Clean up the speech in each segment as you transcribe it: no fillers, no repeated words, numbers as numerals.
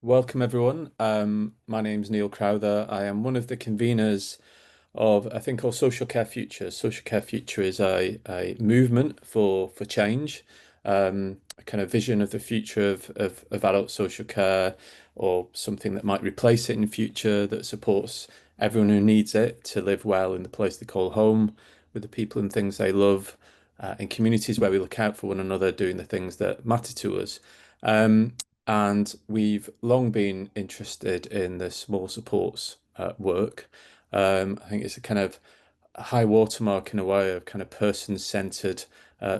Welcome, everyone. My name's Neil Crowther. I am one of the conveners of I think called Social Care Future. Social Care Future is a movement for change, a kind of vision of the future of adult social care, or something that might replace it in the future that supports everyone who needs it to live well in the place they call home, with the people and things they love, in communities where we look out for one another, doing the things that matter to us. Um, and we've long been interested in the small supports work. I think it's a kind of high watermark in a way of kind of person-centered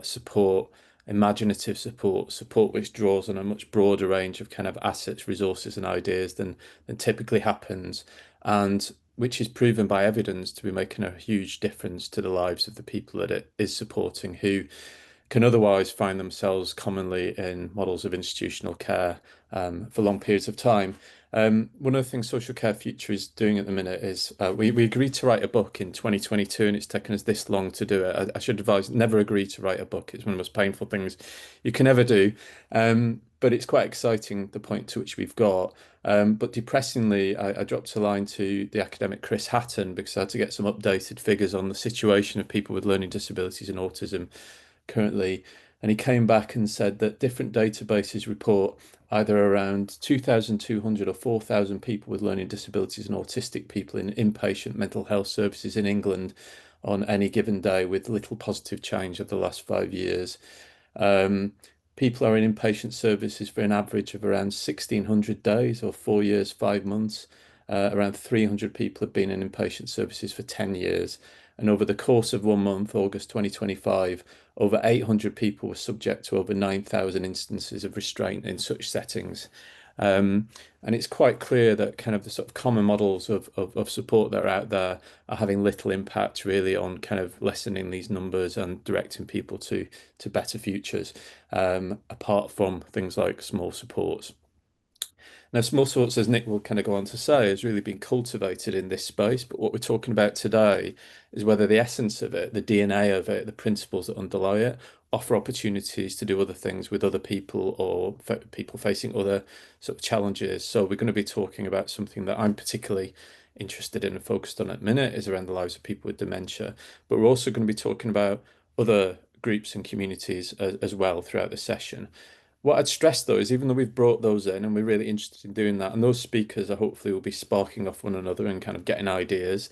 support, imaginative support, support which draws on a much broader range of kind of assets, resources, and ideas than typically happens, and which is proven by evidence to be making a huge difference to the lives of the people that it is supporting, who can otherwise find themselves commonly in models of institutional care for long periods of time. One of the things Social Care Future is doing at the minute is we agreed to write a book in 2022, and it's taken us this long to do it. I should advise never agree to write a book. It's one of the most painful things you can ever do. But it's quite exciting, the point to which we've got. But depressingly, I dropped a line to the academic Chris Hatton because I had to get some updated figures on the situation of people with learning disabilities and autism currently. And he came back and said that different databases report either around 2,200 or 4,000 people with learning disabilities and autistic people in inpatient mental health services in England on any given day, with little positive change over the last 5 years. Um, People are in inpatient services for an average of around 1,600 days, or 4 years, 5 months. Around 300 people have been in inpatient services for 10 years. And over the course of 1 month, August 2025, over 800 people were subject to over 9,000 instances of restraint in such settings. Um, and it's quite clear that kind of the sort of common models of support that are out there are having little impact really on kind of lessening these numbers and directing people to better futures, apart from things like small supports. Now, small sorts, as Nick will kind of go on to say, has really been cultivated in this space. But what we're talking about today is whether the essence of it, the DNA of it, the principles that underlie it, offer opportunities to do other things with other people, or people facing other sort of challenges. So we're going to be talking about something that I'm particularly interested in and focused on at the minute, is around the lives of people with dementia. But we're also going to be talking about other groups and communities as well throughout the session. What I'd stress though is, even though we've brought those in and we're really interested in doing that, and those speakers are hopefully will be sparking off one another and kind of getting ideas,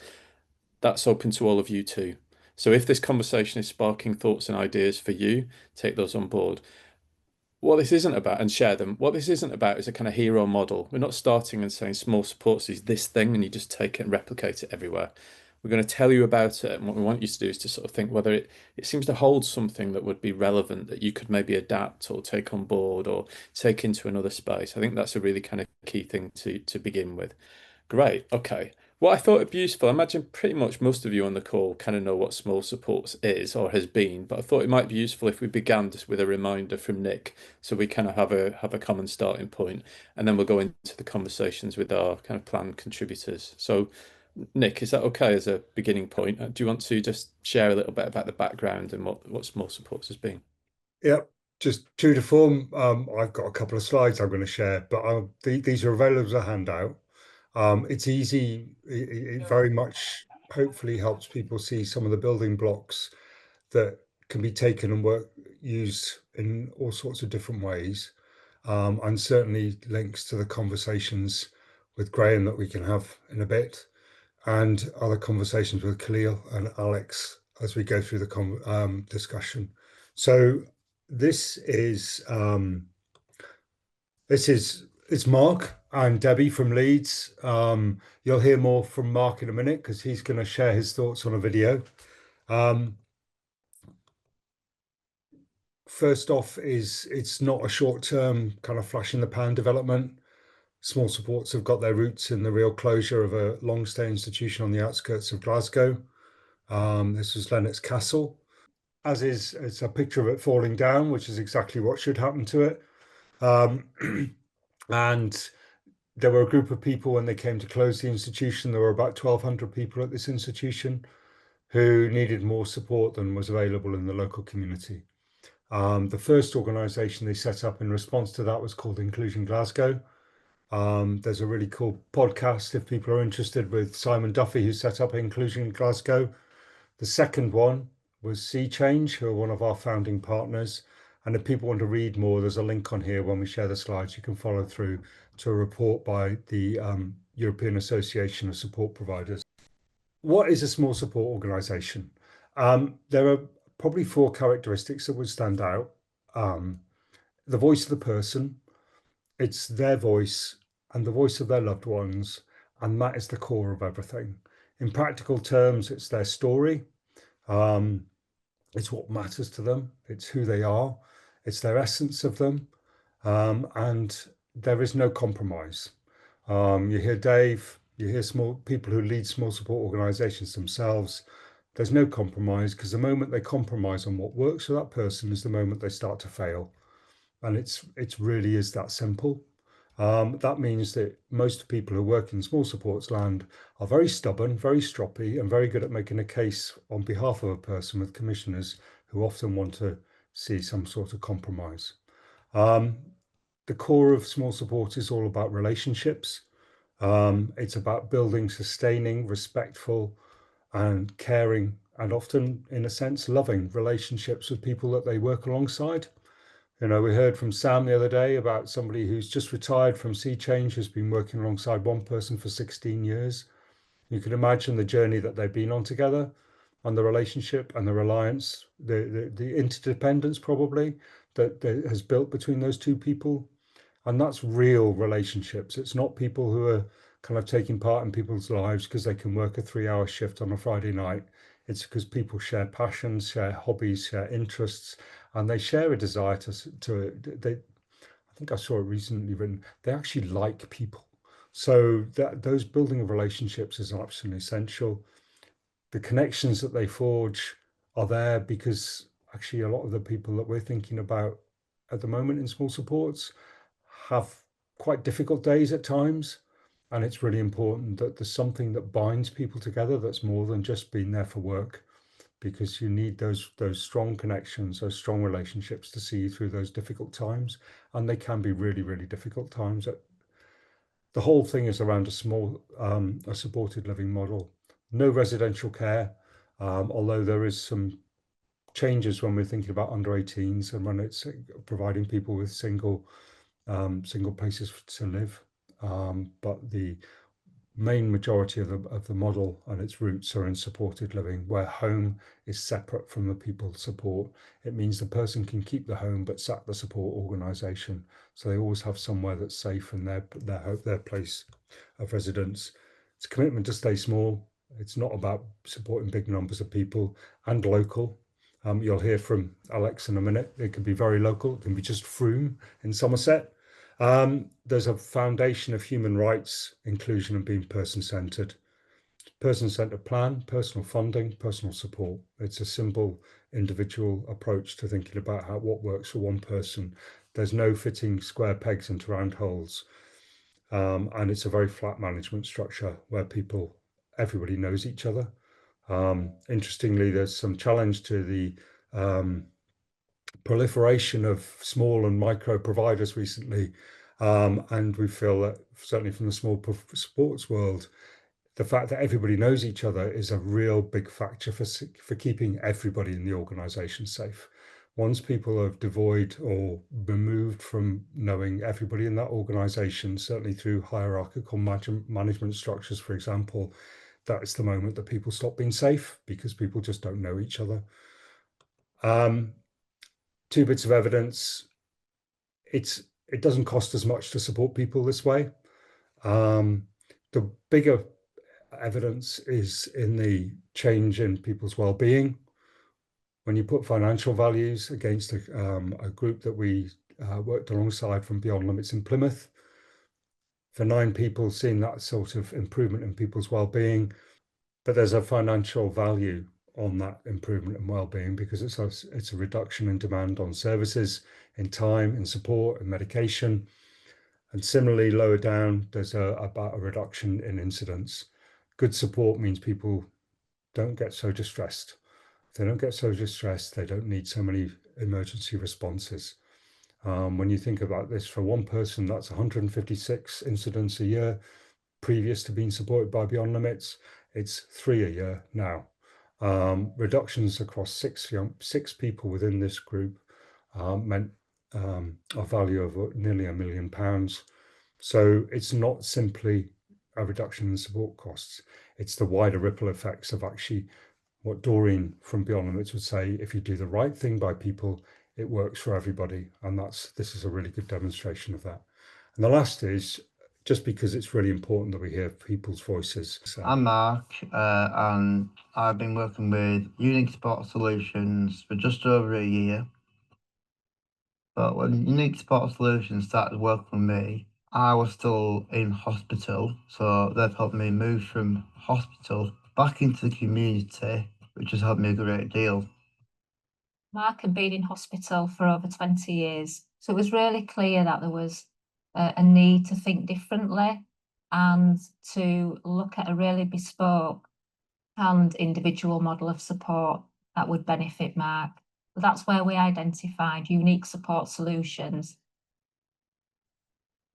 that's open to all of you too. So if this conversation is sparking thoughts and ideas for you, take those on board. What this isn't about, and share them, what this isn't about is a kind of hero model. We're not starting and saying small supports is this thing and you just take it and replicate it everywhere. We're going to tell you about it, and what we want you to do is to sort of think whether it seems to hold something that would be relevant that you could maybe adapt or take on board or take into another space. I think that's a really kind of key thing to begin with. Great. Okay. What I thought would be useful, I imagine pretty much most of you on the call kind of know what small supports is or has been, but I thought it might be useful if we began just with a reminder from Nick, so we kind of have a common starting point, and then we'll go into the conversations with our kind of planned contributors. So, Nick, is that okay as a beginning point? Do you want to just share a little bit about the background and what small supports has been? Yep, just true to form. I've got a couple of slides I'm going to share, but these are available as a handout. It's easy. It very much hopefully helps people see some of the building blocks that can be taken and used in all sorts of different ways, and certainly links to the conversations with Graham that we can have in a bit, and other conversations with Khalil and Alex as we go through the discussion. So this is it's Mark and Debbie from Leeds. You'll hear more from Mark in a minute because he's going to share his thoughts on a video. Um, First off, it's not a short-term kind of flash in the pan development. Small supports have got their roots in the real closure of a long-stay institution on the outskirts of Glasgow. This was Lennox Castle. As is, it's a picture of it falling down, which is exactly what should happen to it. And there were a group of people when they came to close the institution. There were about 1,200 people at this institution who needed more support than was available in the local community. The first organisation they set up in response to that was called Inclusion Glasgow. There's a really cool podcast if people are interested with Simon Duffy, who set up Inclusion in Glasgow. The second one was Sea Change, who are one of our founding partners. And if people want to read more, there's a link on here when we share the slides. You can follow through to a report by the European Association of Support Providers. What is a small support organisation? There are probably four characteristics that would stand out. Um, the voice of the person, it's their voice and the voice of their loved ones, and that is the core of everything. In practical terms, it's their story. Um, it's what matters to them. It's who they are. It's their essence of them. And there is no compromise. You hear Dave, you hear small people who lead small support organizations themselves. There's no compromise because the moment they compromise on what works for that person is the moment they start to fail. And it's really is that simple. That means that most people who work in small supports land are very stubborn, very stroppy, and very good at making a case on behalf of a person with commissioners who often want to see some sort of compromise. Um, the core of small support is all about relationships. It's about building, sustaining, respectful, and caring, and often, in a sense, loving relationships with people that they work alongside. We heard from Sam the other day about somebody who's just retired from Sea Change, who's been working alongside one person for 16 years. You can imagine the journey that they've been on together and the relationship and the reliance, the interdependence probably that has built between those two people. And that's real relationships. It's not people who are kind of taking part in people's lives because they can work a 3 hour shift on a Friday night. It's because people share passions, share hobbies, share interests, and they share a desire they, I think I saw it recently written, they actually like people. So that those building of relationships is absolutely essential. The connections that they forge are there because actually a lot of the people that we're thinking about at the moment in small supports have quite difficult days at times. And it's really important that there's something that binds people together that's more than just being there for work, because you need those strong connections, those strong relationships to see you through those difficult times. And they can be really, really difficult times. The whole thing is around a supported living model. No residential care, although there is some changes when we're thinking about under 18s and when it's providing people with single places to live. But the main majority of the model and its roots are in supported living, where home is separate from the people support. It means the person can keep the home but sack the support organisation, so they always have somewhere that's safe in their place of residence. It's a commitment to stay small. It's not about supporting big numbers of people and local. You'll hear from Alex in a minute. It can be very local. It can be just Frome in Somerset. There's a foundation of human rights, inclusion, and being person-centered. Person-centered plan, personal funding, personal support. It's a simple individual approach to thinking about what works for one person. There's no fitting square pegs into round holes. And it's a very flat management structure where everybody knows each other. Interestingly, there's some challenge to the proliferation of small and micro providers recently. And we feel that certainly from the small sports world, the fact that everybody knows each other is a real big factor for keeping everybody in the organization safe. Once people are devoid or removed from knowing everybody in that organization, certainly through hierarchical management structures, for example, that's the moment that people stop being safe because people just don't know each other. Two bits of evidence. It doesn't cost as much to support people this way. The bigger evidence is in the change in people's well-being. When you put financial values against a group that we worked alongside from Beyond Limits in Plymouth, for 9 people seeing that sort of improvement in people's well-being, but there's a financial value on that improvement in well-being because it's a reduction in demand on services, in time, in support, in medication. And similarly, lower down, there's about a reduction in incidents. Good support means people don't get so distressed. If they don't get so distressed, they don't need so many emergency responses. When you think about this, for one person, that's 156 incidents a year. Previous to being supported by Beyond Limits, it's 3 a year now. Reductions across six people within this group meant a value of nearly £1 million. So it's not simply a reduction in support costs, it's the wider ripple effects of actually what Doreen from Beyond Limits would say: if you do the right thing by people, it works for everybody. And this is a really good demonstration of that. And the last is, just because it's really important that we hear people's voices. I'm Mark, and I've been working with Unique Support Solutions for just over a year. But when Unique Support Solutions started working with me, I was still in hospital, so they've helped me move from hospital back into the community, which has helped me a great deal. Mark had been in hospital for over 20 years, so it was really clear that there was a need to think differently and to look at a really bespoke and individual model of support that would benefit Mark. So that's where we identified unique support solutions.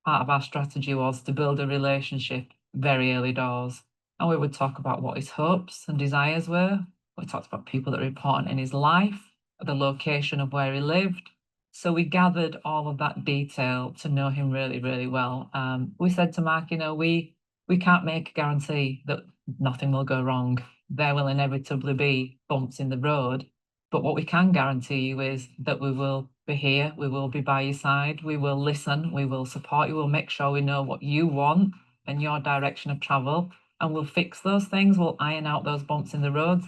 Part of our strategy was to build a relationship very early doors. And we would talk about what his hopes and desires were. We talked about people that were important in his life, the location of where he lived. So we gathered all of that detail to know him really, really well. We said to Mark, we can't make a guarantee that nothing will go wrong. There will inevitably be bumps in the road. But what we can guarantee you is that we will be here, we will be by your side, we will listen, we will support you, we'll make sure we know what you want and your direction of travel, and we'll fix those things, we'll iron out those bumps in the road.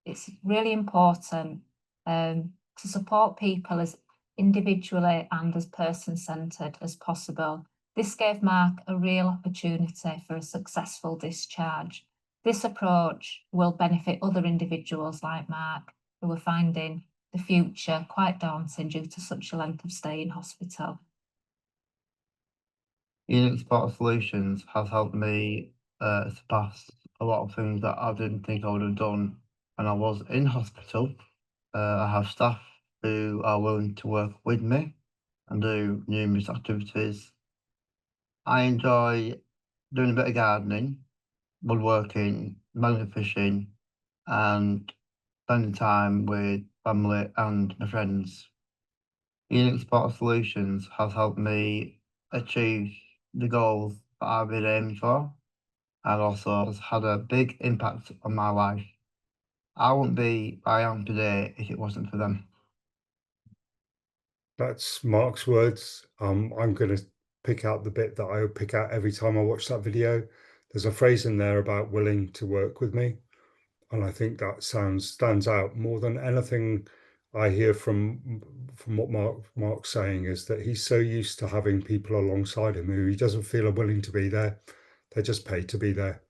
It's really important to support people as individually and as person-centred as possible. This gave Mark a real opportunity for a successful discharge. This approach will benefit other individuals like Mark who are finding the future quite daunting due to such a length of stay in hospital. Unique Support Solutions has helped me surpass a lot of things that I didn't think I would have done when I was in hospital. I have staff who are willing to work with me and do numerous activities. I enjoy doing a bit of gardening, woodworking, magnet fishing, and spending time with family and my friends. Unique Support Solutions has helped me achieve the goals that I've been aiming for, and also has had a big impact on my life. I wouldn't be where I am today if it wasn't for them. That's Mark's words. I'm going to pick out the bit that I pick out every time I watch that video. There's a phrase in there about willing to work with me. And I think that stands out more than anything I hear from what Mark's saying, is that he's so used to having people alongside him who he doesn't feel are willing to be there. They're just paid to be there.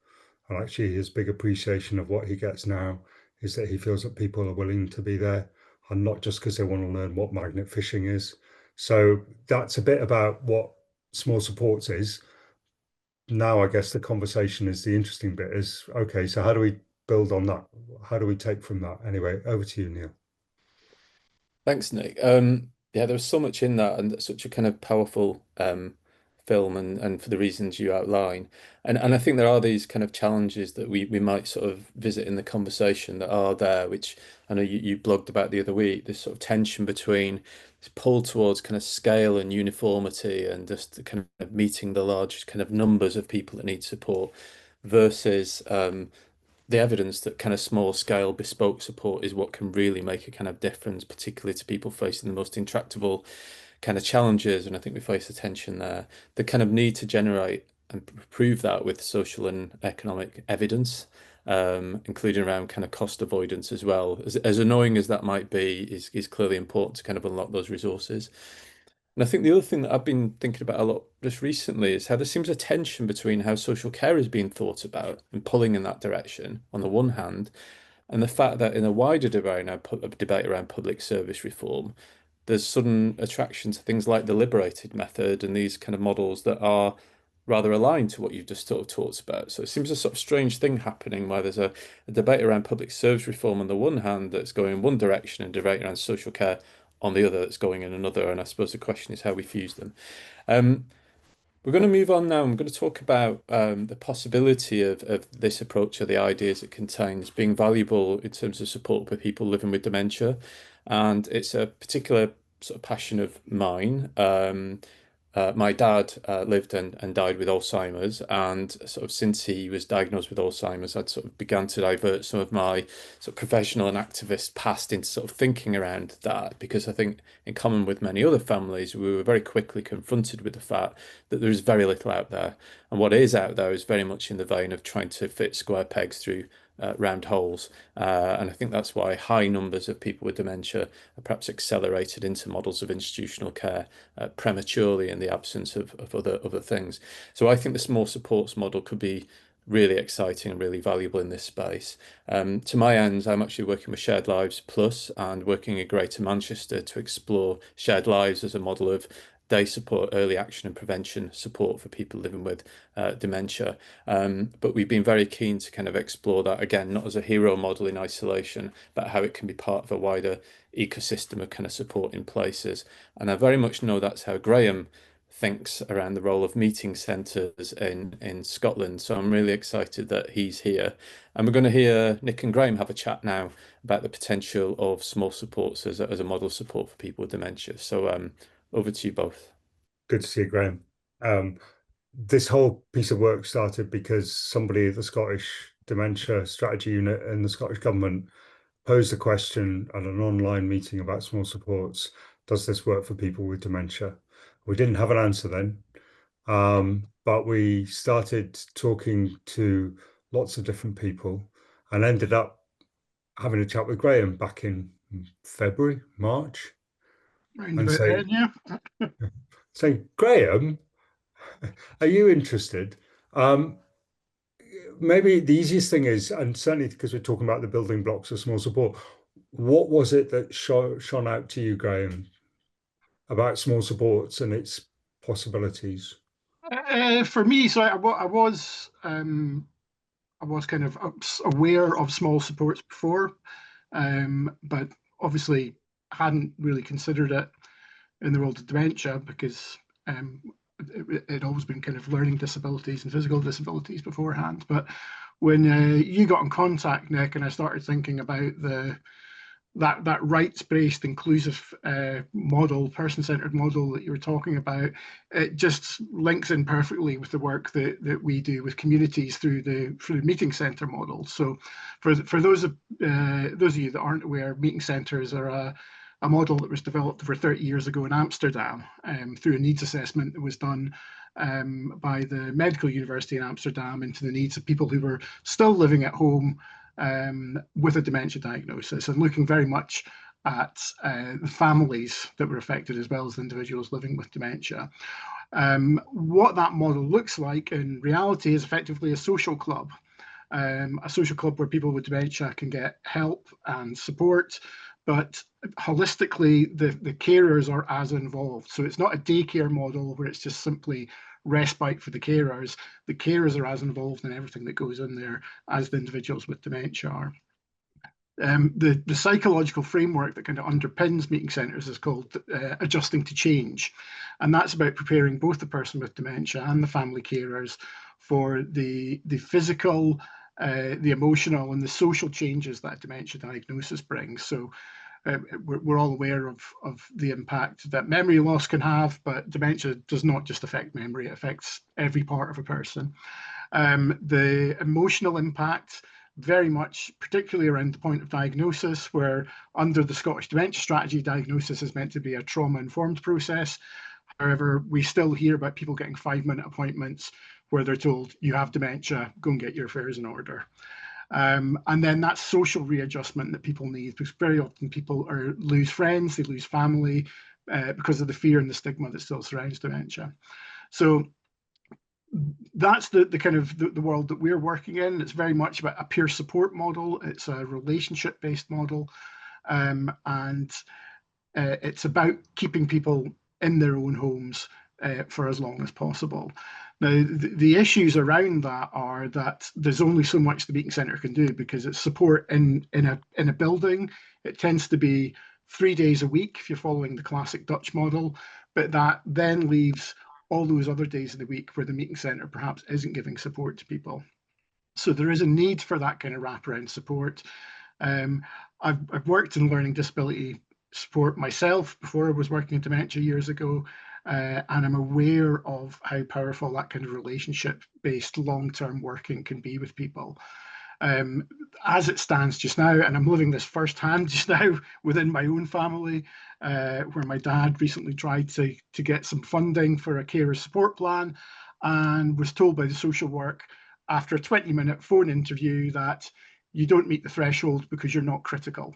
And actually his big appreciation of what he gets now is that he feels that people are willing to be there, and not just because they want to learn what magnet fishing is. So that's a bit about what small supports is. Now I guess the conversation is the interesting bit is, okay, so how do we build on that? How do we take from that? Anyway, over to you, Neil. Thanks, Nick. Yeah, there was so much in that and such a kind of powerful film and for the reasons you outline. And I think there are these kind of challenges that we might sort of visit in the conversation that are there, which I know you blogged about the other week, this sort of tension between this pull towards kind of scale and uniformity and just the kind of meeting the large kind of numbers of people that need support versus the evidence that kind of small scale bespoke support is what can really make a kind of difference, particularly to people facing the most intractable kind of challenges. And I think we face a tension there. The kind of need to generate and prove that with social and economic evidence, including around kind of cost avoidance as well. As annoying as that might be, is clearly important to kind of unlock those resources. And I think the other thing that I've been thinking about a lot just recently is how there seems a tension between how social care is being thought about and pulling in that direction on the one hand, and the fact that in a wider debate around public service reform, there's sudden attraction to things like the liberated method and these kind of models that are rather aligned to what you've just sort of talked about. So it seems a sort of strange thing happening where there's a debate around public service reform on the one hand that's going in one direction and debate around social care on the other that's going in another. And I suppose the question is how we fuse them. We're going to move on now. I'm going to talk about the possibility of this approach or the ideas it contains being valuable in terms of support for people living with dementia. And it's a particular sort of passion of mine. My dad lived and died with Alzheimer's, and sort of since he was diagnosed with Alzheimer's, I'd sort of began to divert some of my sort of professional and activist past into sort of thinking around that, because I think, in common with many other families, we were very quickly confronted with the fact that there is very little out there, and what is out there is very much in the vein of trying to fit square pegs through round holes. And I think that's why high numbers of people with dementia are perhaps accelerated into models of institutional care prematurely in the absence of other things. So I think the small supports model could be really exciting and really valuable in this space. To my ends, I'm actually working with Shared Lives Plus and working in Greater Manchester to explore Shared Lives as a model of day support, early action and prevention support for people living with dementia. But we've been very keen to kind of explore that again, not as a hero model in isolation, but how it can be part of a wider ecosystem of kind of support in places. And I very much know that's how Graham thinks around the role of meeting centres in Scotland. So I'm really excited that he's here. And we're going to hear Nick and Graham have a chat now about the potential of small supports as a model of support for people with dementia. So over to you both. Good to see you, Graham. This whole piece of work started because somebody at the Scottish Dementia Strategy Unit in the Scottish Government posed a question at an online meeting about small supports. Does this work for people with dementia? We didn't have an answer then, but we started talking to lots of different people and ended up having a chat with Graham back in February, March, and saying, Graham, are you interested? Maybe the easiest thing is, and certainly because we're talking about the building blocks of small support, what was it that shone out to you, Graham, about small supports and its possibilities? For me, so I was kind of aware of small supports before, but obviously hadn't really considered it in the world of dementia because it had always been kind of learning disabilities and physical disabilities beforehand. But when you got in contact, Nick, and I started thinking about that rights-based inclusive model, person-centered model that you were talking about, it just links in perfectly with the work that we do with communities through the meeting centre model. So for those of you that aren't aware, meeting centres are a model that was developed over 30 years ago in Amsterdam through a needs assessment that was done by the Medical University in Amsterdam into the needs of people who were still living at home with a dementia diagnosis, and looking very much at the families that were affected as well as the individuals living with dementia. What that model looks like in reality is effectively a social club where people with dementia can get help and support, but holistically the carers are as involved. So it's not a daycare model where it's just simply respite for the carers. The carers are as involved in everything that goes in there as the individuals with dementia are. The psychological framework that kind of underpins meeting centres is called adjusting to change. And that's about preparing both the person with dementia and the family carers for the physical, the emotional and the social changes that a dementia diagnosis brings. So we're all aware of the impact that memory loss can have, but dementia does not just affect memory, it affects every part of a person. The emotional impact, very much, particularly around the point of diagnosis, where under the Scottish Dementia Strategy, diagnosis is meant to be a trauma-informed process. However, we still hear about people getting 5-minute appointments where they're told, you have dementia, go and get your affairs in order. And then that social readjustment that people need, because very often people lose friends, they lose family because of the fear and the stigma that still surrounds dementia. So that's the kind of the world that we're working in. It's very much about a peer support model. It's a relationship-based model, and it's about keeping people in their own homes for as long as possible. Now, the issues around that are that there's only so much the meeting centre can do because it's support in a building. It tends to be 3 days a week if you're following the classic Dutch model, but that then leaves all those other days of the week where the meeting centre perhaps isn't giving support to people. So there is a need for that kind of wraparound support. I've worked in learning disability support myself before I was working in dementia years ago, and I'm aware of how powerful that kind of relationship-based long-term working can be with people. As it stands just now, and I'm living this firsthand just now within my own family, where my dad recently tried to get some funding for a carer support plan and was told by the social work after a 20-minute phone interview that you don't meet the threshold because you're not critical.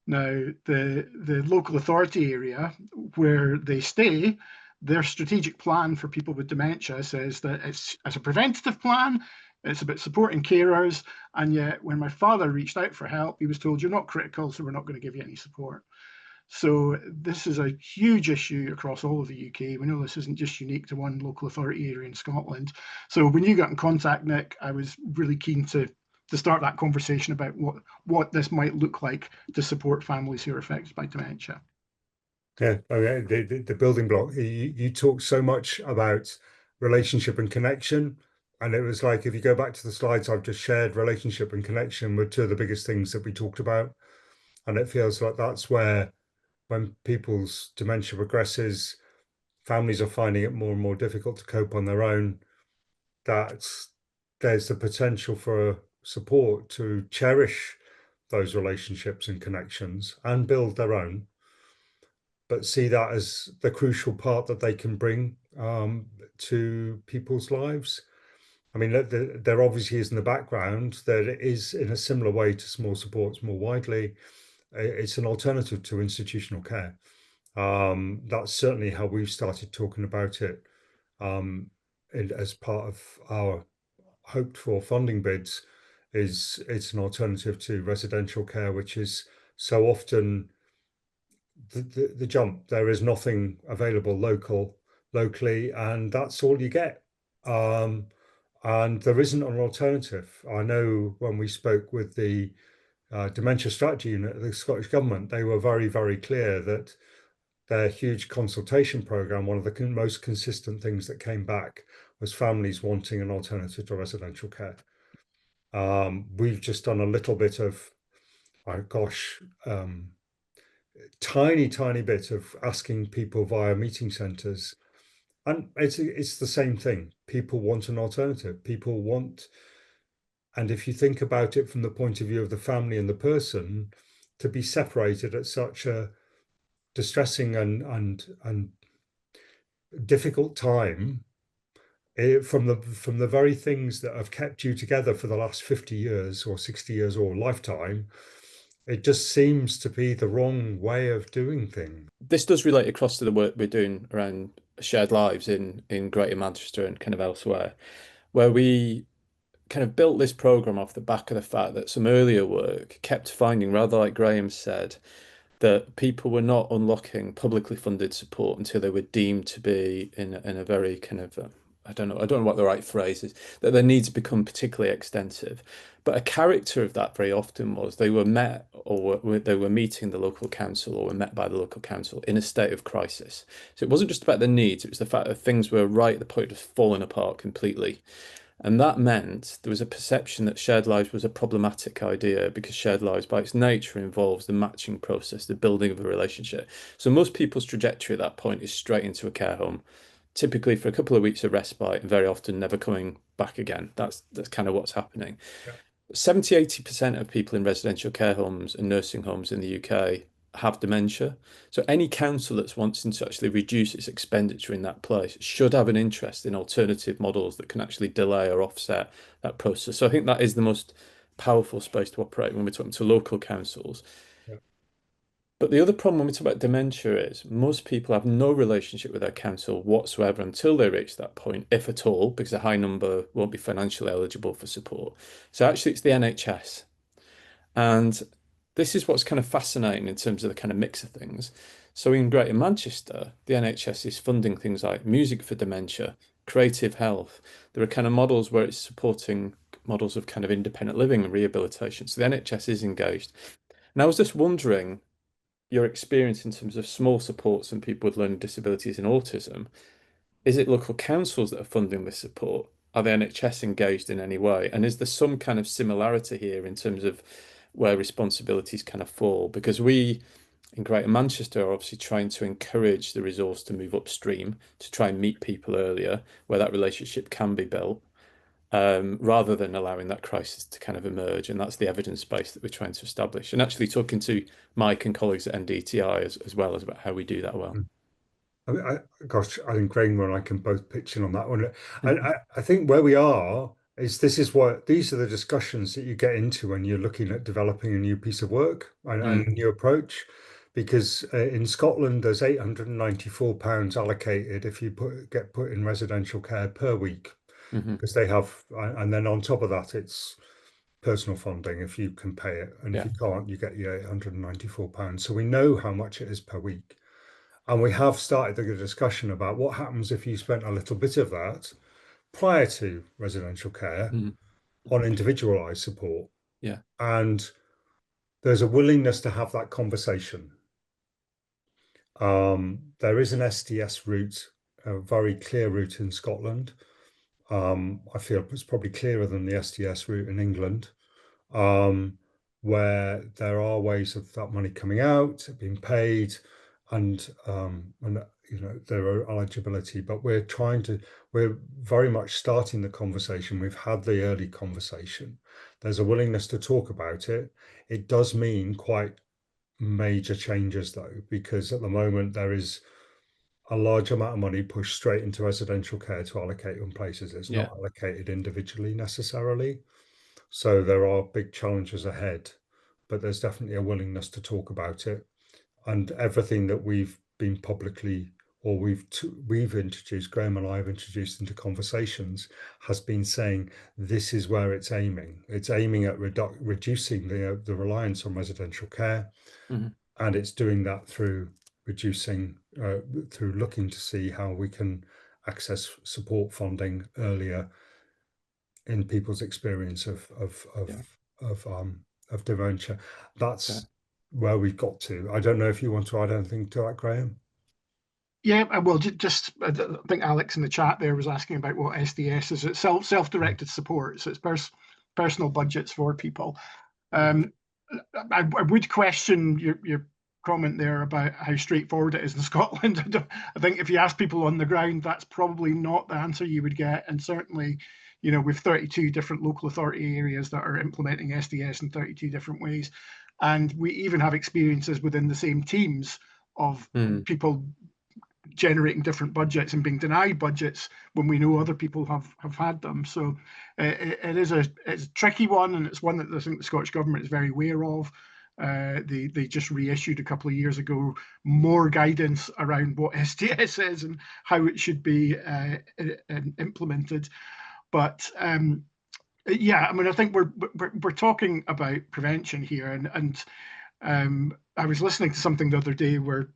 Now, the local authority area where they stay, their strategic plan for people with dementia says that it's as a preventative plan, it's about supporting carers, and yet when my father reached out for help, he was told, you're not critical, so we're not going to give you any support. So this is a huge issue across all of the UK. We know this isn't just unique to one local authority area in Scotland. So when you got in contact, Nick, I was really keen to start that conversation about what this might look like to support families who are affected by dementia. Yeah, I mean, the building block. You talk so much about relationship and connection, and it was like if you go back to the slides I've just shared, relationship and connection were two of the biggest things that we talked about, and it feels like that's where when people's dementia progresses, families are finding it more and more difficult to cope on their own. That there's the potential for support to cherish those relationships and connections and build their own, but see that as the crucial part that they can bring to people's lives. I mean, there obviously is in the background that it is in a similar way to small supports more widely. It's an alternative to institutional care. That's certainly how we've started talking about it as part of our hoped for funding bids. It's an alternative to residential care, which is so often the jump. There is nothing available locally, and that's all you get. And there isn't an alternative. I know when we spoke with the dementia strategy unit of the Scottish Government, they were very, very clear that their huge consultation programme, one of the most consistent things that came back was families wanting an alternative to residential care. We've just done a little bit of, oh gosh, tiny bit of asking people via meeting centres, and it's the same thing. People want an alternative. People want, and if you think about it from the point of view of the family and the person, to be separated at such a distressing and difficult time, from the very things that have kept you together for the last 50 years or 60 years or lifetime, it just seems to be the wrong way of doing things. This does relate across to the work we're doing around shared lives in Greater Manchester and kind of elsewhere, where we kind of built this program off the back of the fact that some earlier work kept finding, rather like Graham said, that people were not unlocking publicly funded support until they were deemed to be in a very kind of I don't know what the right phrase is, that their needs become particularly extensive. But a character of that very often was they were met or they were meeting the local council or were met by the local council in a state of crisis. So it wasn't just about the needs, it was the fact that things were right at the point of falling apart completely. And that meant there was a perception that shared lives was a problematic idea because shared lives, by its nature, involves the matching process, the building of a relationship. So most people's trajectory at that point is straight into a care home, typically for a couple of weeks of respite and very often never coming back again. That's kind of what's happening. Yeah. 70–80% of people in residential care homes and nursing homes in the UK have dementia. So any council that's wanting to actually reduce its expenditure in that place should have an interest in alternative models that can actually delay or offset that process. So I think that is the most powerful space to operate when we're talking to local councils. Yeah. But the other problem when we talk about dementia is most people have no relationship with their council whatsoever until they reach that point, if at all, because a high number won't be financially eligible for support. So actually it's the NHS. And this is what's kind of fascinating in terms of the kind of mix of things. So in Greater Manchester, the NHS is funding things like music for dementia, creative health. There are kind of models where it's supporting models of kind of independent living and rehabilitation. So the NHS is engaged. And I was just wondering, your experience in terms of small supports and people with learning disabilities and autism, is it local councils that are funding this support? Are the NHS engaged in any way? And is there some kind of similarity here in terms of where responsibilities kind of fall? Because we in Greater Manchester are obviously trying to encourage the resource to move upstream to try and meet people earlier where that relationship can be built, rather than allowing that crisis to kind of emerge. And that's the evidence base that we're trying to establish. And actually talking to Mike and colleagues at NDTI as well as about how we do that well. Gosh, I think Graham and I can both pitch in on that one. I think where we are is these are the discussions that you get into when you're looking at developing a new piece of work and a new approach. Because in Scotland, there's £894 allocated if you get put in residential care per week, because they have, and then on top of that, it's personal funding if you can pay it, and if you can't, you get your £894. So we know how much it is per week. And we have started the discussion about what happens if you spent a little bit of that prior to residential care on individualized support. Yeah. And there's a willingness to have that conversation. There is an SDS route, a very clear route in Scotland. I feel it's probably clearer than the SDS route in England, where there are ways of that money coming out, being paid, and there are eligibility. But we're very much starting the conversation. We've had the early conversation. There's a willingness to talk about it. It does mean quite major changes though, because at the moment there is a large amount of money pushed straight into residential care to allocate in places. It's not allocated individually necessarily. So there are big challenges ahead, but there's definitely a willingness to talk about it. And everything that we've been publicly, or we've introduced, Graham and I have introduced into conversations, has been saying this is where it's aiming. It's aiming at reducing the reliance on residential care, and it's doing that through reducing, through looking to see how we can access support funding earlier in people's experience of dementia. That's where we've got to. I don't know if you want to add anything to that, Graham. Yeah, well, just I think Alex in the chat there was asking about what SDS is. It's self-directed support, so it's personal budgets for people. I would question your comment there about how straightforward it is in Scotland. I think if you ask people on the ground, that's probably not the answer you would get. And certainly, we've 32 different local authority areas that are implementing SDS in 32 different ways. And we even have experiences within the same teams of people generating different budgets and being denied budgets when we know other people have had them. So it's a tricky one, and it's one that I think the Scottish Government is very aware of. They just reissued a couple of years ago more guidance around what SDS is and how it should be implemented. But yeah, I mean, I think we're talking about prevention here, and I was listening to something the other day where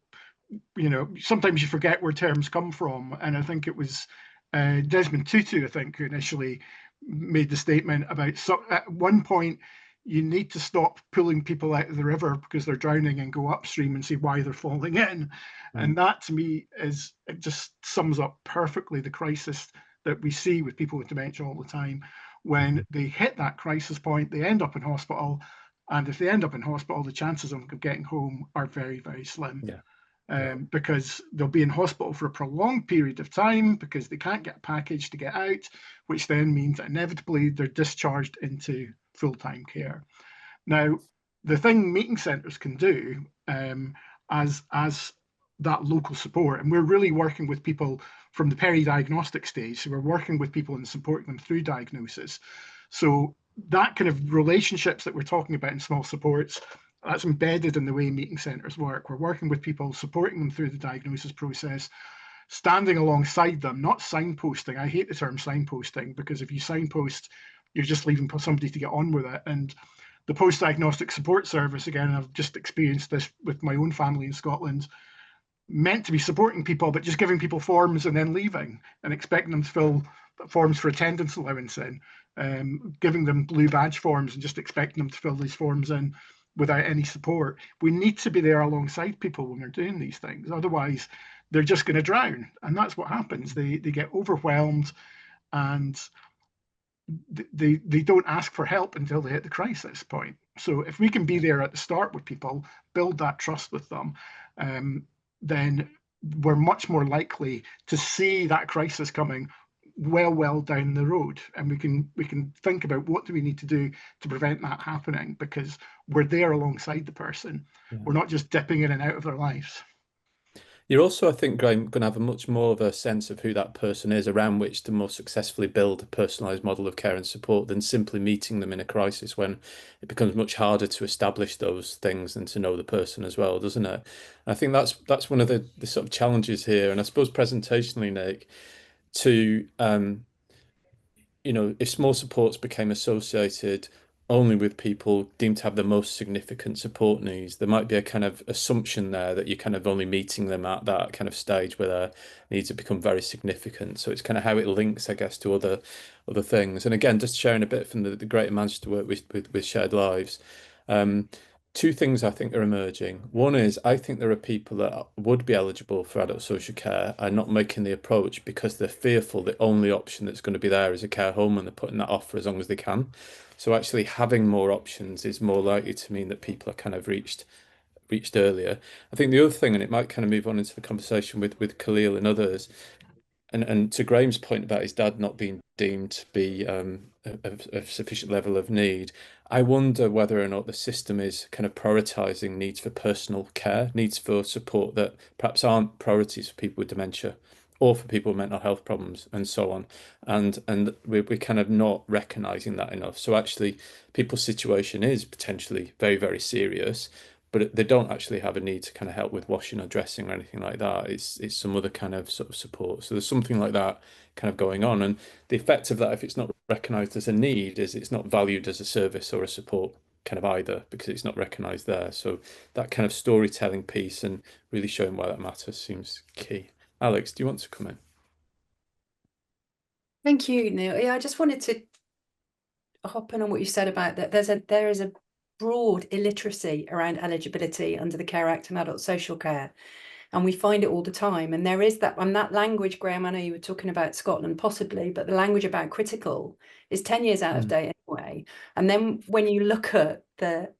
sometimes you forget where terms come from, and I think it was Desmond Tutu, I think, who initially made the statement about, so at one point you need to stop pulling people out of the river because they're drowning and go upstream and see why they're falling in. And that to me it just sums up perfectly the crisis that we see with people with dementia all the time. When they hit that crisis point, they end up in hospital, and if they end up in hospital, the chances of them getting home are very, very slim. Because they'll be in hospital for a prolonged period of time because they can't get a package to get out, which then means that inevitably they're discharged into full-time care. Now, the thing meeting centres can do as that local support, and we're really working with people from the peri-diagnostic stage, so we're working with people and supporting them through diagnosis. So that kind of relationships that we're talking about in small supports, that's embedded in the way meeting centres work. We're working with people, supporting them through the diagnosis process, standing alongside them, not signposting. I hate the term signposting, because if you signpost, you're just leaving somebody to get on with it. And the post-diagnostic support service, again, I've just experienced this with my own family in Scotland, meant to be supporting people, but just giving people forms and then leaving and expecting them to fill forms for attendance allowance in, giving them blue badge forms and just expecting them to fill these forms in without any support. We need to be there alongside people when they're doing these things. Otherwise, they're just going to drown. And that's what happens. They get overwhelmed, and they don't ask for help until they hit the crisis point. So if we can be there at the start with people, build that trust with them, then we're much more likely to see that crisis coming well down the road, and we can think about what do we need to do to prevent that happening, because we're there alongside the person. We're not just dipping in and out of their lives. You're also, I think, Graham, going to have a much more of a sense of who that person is around which to more successfully build a personalised model of care and support than simply meeting them in a crisis, when it becomes much harder to establish those things and to know the person as well, doesn't it? I think that's one of the sort of challenges here. And I suppose presentationally, Nick, to if small supports became associated only with people deemed to have the most significant support needs, there might be a kind of assumption there that you're kind of only meeting them at that kind of stage where their needs have become very significant. So it's kind of how it links, I guess, to other things. And again, just sharing a bit from the Greater Manchester work with Shared Lives. Two things I think are emerging. One is I think there are people that would be eligible for adult social care and not making the approach because they're fearful the only option that's going to be there is a care home, and they're putting that off for as long as they can. So actually having more options is more likely to mean that people are kind of reached earlier. I think the other thing, and it might kind of move on into the conversation with Khalil and others, and to Graham's point about his dad not being deemed to be of sufficient level of need, I wonder whether or not the system is kind of prioritizing needs for personal care, needs for support that perhaps aren't priorities for people with dementia or for people with mental health problems and so on. And we're kind of not recognizing that enough. So actually, people's situation is potentially very serious, but they don't actually have a need to kind of help with washing or dressing or anything like that. It's some other kind of sort of support. So there's something like that kind of going on. And the effect of that, if it's not recognized as a need, is it's not valued as a service or a support kind of either, because it's not recognized there. So that kind of storytelling piece and really showing why that matters seems key. Alex, do you want to come in? Thank you, Neil. Yeah, I just wanted to hop in on what you said about that. There is a broad illiteracy around eligibility under the Care Act and adult social care, and we find it all the time. And there is that, and that language, Graham, I know you were talking about Scotland possibly, but the language about critical is 10 years out of date anyway. And then when you look at the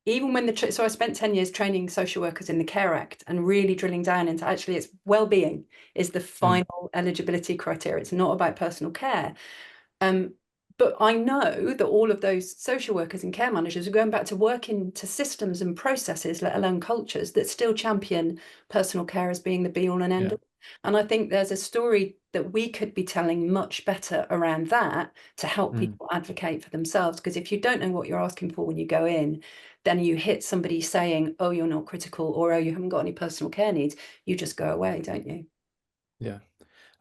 even when so I spent 10 years training social workers in the Care Act and really drilling down into actually its well-being is the final eligibility criteria. It's not about personal care. But I know that all of those social workers and care managers are going back to work into systems and processes, let alone cultures, that still champion personal care as being the be-all and end-all. And I think there's a story that we could be telling much better around that to help people advocate for themselves. Because if you don't know what you're asking for when you go in, then you hit somebody saying, oh, you're not critical, or oh, you haven't got any personal care needs, you just go away, don't you? Yeah.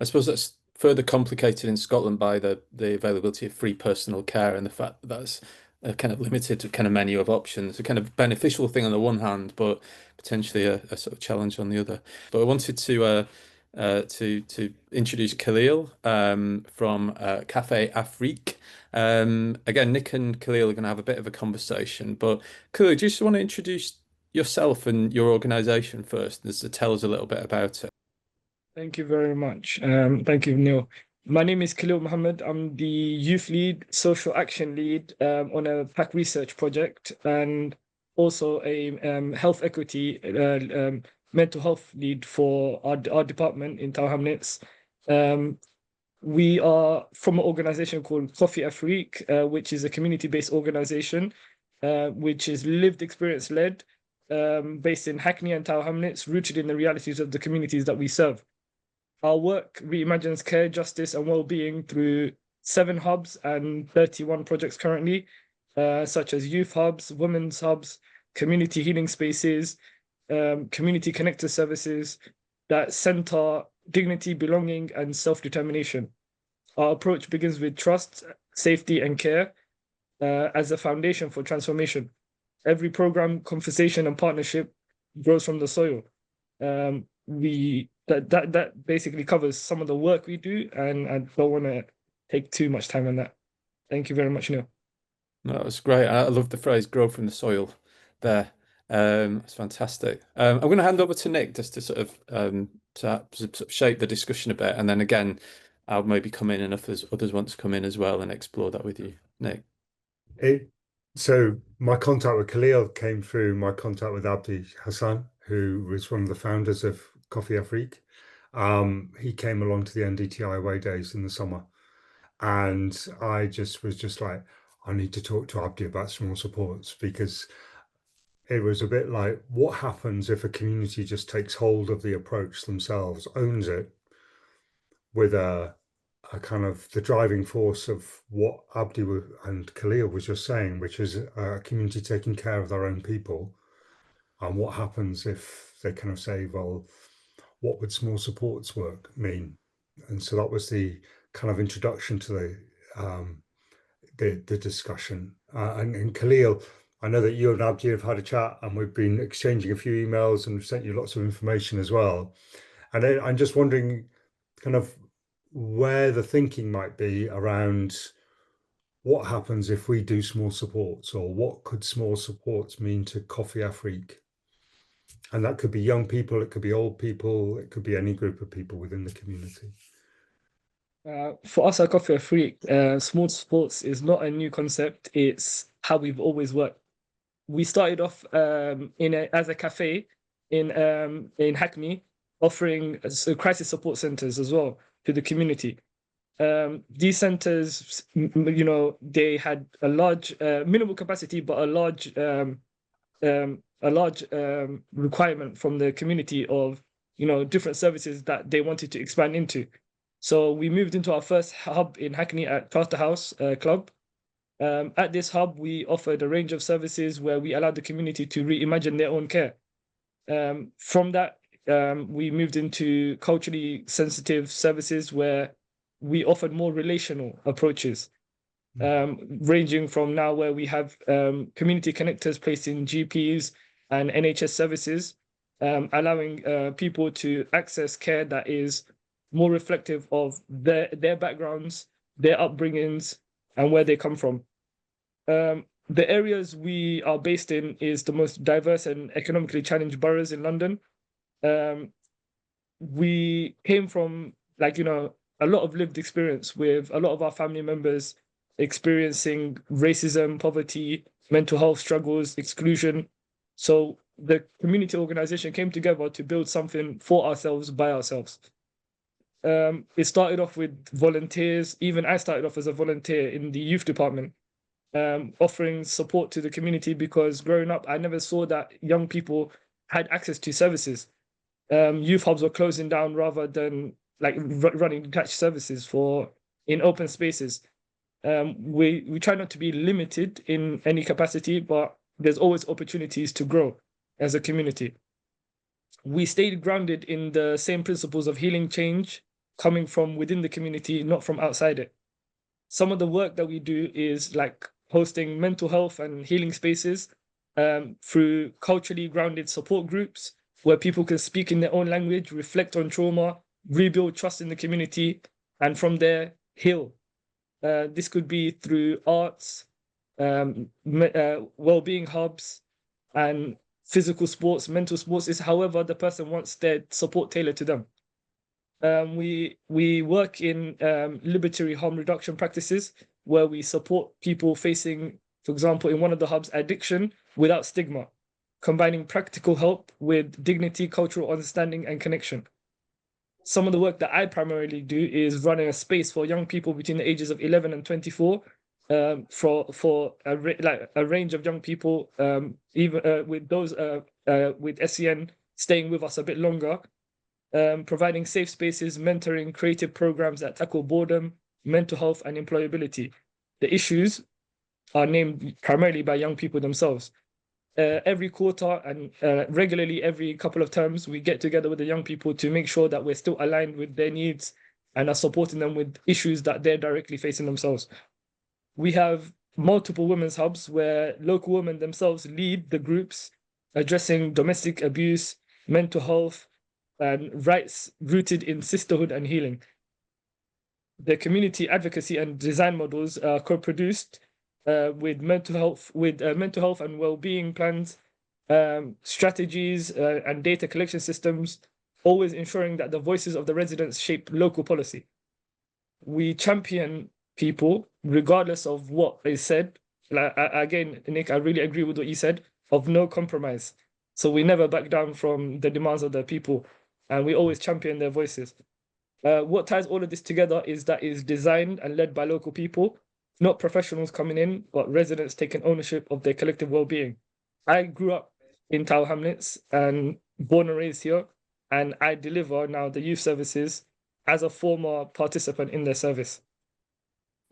I suppose that's further complicated in Scotland by the availability of free personal care and the fact that that's a kind of limited kind of menu of options, a kind of beneficial thing on the one hand, but potentially a sort of challenge on the other. But I wanted to introduce Khalil from Cafe Afrique. Again, Nick and Khalil are going to have a bit of a conversation, but Khalil, do you just want to introduce yourself and your organisation first, just to tell us a little bit about it? Thank you very much. Thank you, Neil. My name is Khalil Mohammed. I'm the youth lead, social action lead on a PAC research project, and also a health equity mental health lead for our department in Tower Hamlets. We are from an organization called Coffee Afrique, which is a community-based organization, which is lived experience led, based in Hackney and Tower Hamlets, rooted in the realities of the communities that we serve. Our work reimagines care, justice, and well-being through 7 hubs and 31 projects currently, such as youth hubs, women's hubs, community healing spaces, community connector services that center dignity, belonging, and self-determination. Our approach begins with trust, safety, and care as a foundation for transformation. Every program, conversation, and partnership grows from the soil. That basically covers some of the work we do, and I don't want to take too much time on that. Thank you very much, Neil. No, that was great. I love the phrase "grow from the soil" there. It's fantastic. I'm going to hand over to Nick just to sort of sort of shape the discussion a bit, and then again, I'll maybe come in and if there's others want to come in as well and explore that with you, Nick. So my contact with Khalil came through my contact with Abdi Hassan, who was one of the founders of Coffee Afrique. He came along to the NDTI away days in the summer, and I just was just like, I need to talk to Abdi about small supports, because it was a bit like, what happens if a community just takes hold of the approach themselves, owns it, with a kind of the driving force of what Abdi and Khalil was just saying, which is a community taking care of their own people. And what happens if they kind of say, well, what would small supports work mean? And so that was the kind of introduction to the discussion. And Khalil, I know that you and Abdi have had a chat, and we've been exchanging a few emails and sent you lots of information as well. And I'm just wondering kind of where the thinking might be around what happens if we do small supports, or what could small supports mean to Coffee Afrique? And that could be young people, it could be old people, it could be any group of people within the community. For us at Coffee Afrique, small sports is not a new concept. It's how we've always worked. We started off as a cafe in Hackney, offering crisis support centers as well to the community. These centers, they had a large, minimal capacity, but a large requirement from the community of, different services that they wanted to expand into. So we moved into our first hub in Hackney at Crowther House Club. At this hub, we offered a range of services where we allowed the community to reimagine their own care. From that, we moved into culturally sensitive services where we offered more relational approaches, ranging from now where we have community connectors placed in GPs and NHS services, allowing people to access care that is more reflective of their backgrounds, their upbringings, and where they come from. The areas we are based in is the most diverse and economically challenged boroughs in London. We came from a lot of lived experience with a lot of our family members experiencing racism, poverty, mental health struggles, exclusion. So the community organization came together to build something for ourselves, by ourselves. It started off with volunteers. Even I started off as a volunteer in the youth department, offering support to the community, because growing up, I never saw that young people had access to services. Youth hubs were closing down rather than running detached services in open spaces. We try not to be limited in any capacity, but there's always opportunities to grow as a community. We stayed grounded in the same principles of healing change coming from within the community, not from outside it. Some of the work that we do is like hosting mental health and healing spaces through culturally grounded support groups where people can speak in their own language, reflect on trauma, rebuild trust in the community, and from there, heal. This could be through arts, well-being hubs, and physical sports, mental sports, is however the person wants their support tailored to them. We work in liberatory harm reduction practices where we support people facing, for example, in one of the hubs, addiction without stigma, combining practical help with dignity, cultural understanding, and connection. Some of the work that I primarily do is running a space for young people between the ages of 11 and 24, for a range of young people, even with those with SEN staying with us a bit longer, providing safe spaces, mentoring, creative programs that tackle boredom, mental health, and employability. The issues are named primarily by young people themselves. Every quarter and regularly every couple of terms, we get together with the young people to make sure that we're still aligned with their needs and are supporting them with issues that they're directly facing themselves. We have multiple women's hubs where local women themselves lead the groups addressing domestic abuse, mental health, and rights rooted in sisterhood and healing. The community advocacy and design models are co-produced with mental health and well-being plans, strategies, and data collection systems, always ensuring that the voices of the residents shape local policy. We champion people regardless of what is said. Like, again, Nick, I really agree with what you said, of no compromise. So we never back down from the demands of the people, and we always champion their voices. What ties all of this together is that it's designed and led by local people, not professionals coming in, but residents taking ownership of their collective well-being. I grew up in Tower Hamlets and born and raised here, and I deliver now the youth services as a former participant in their service.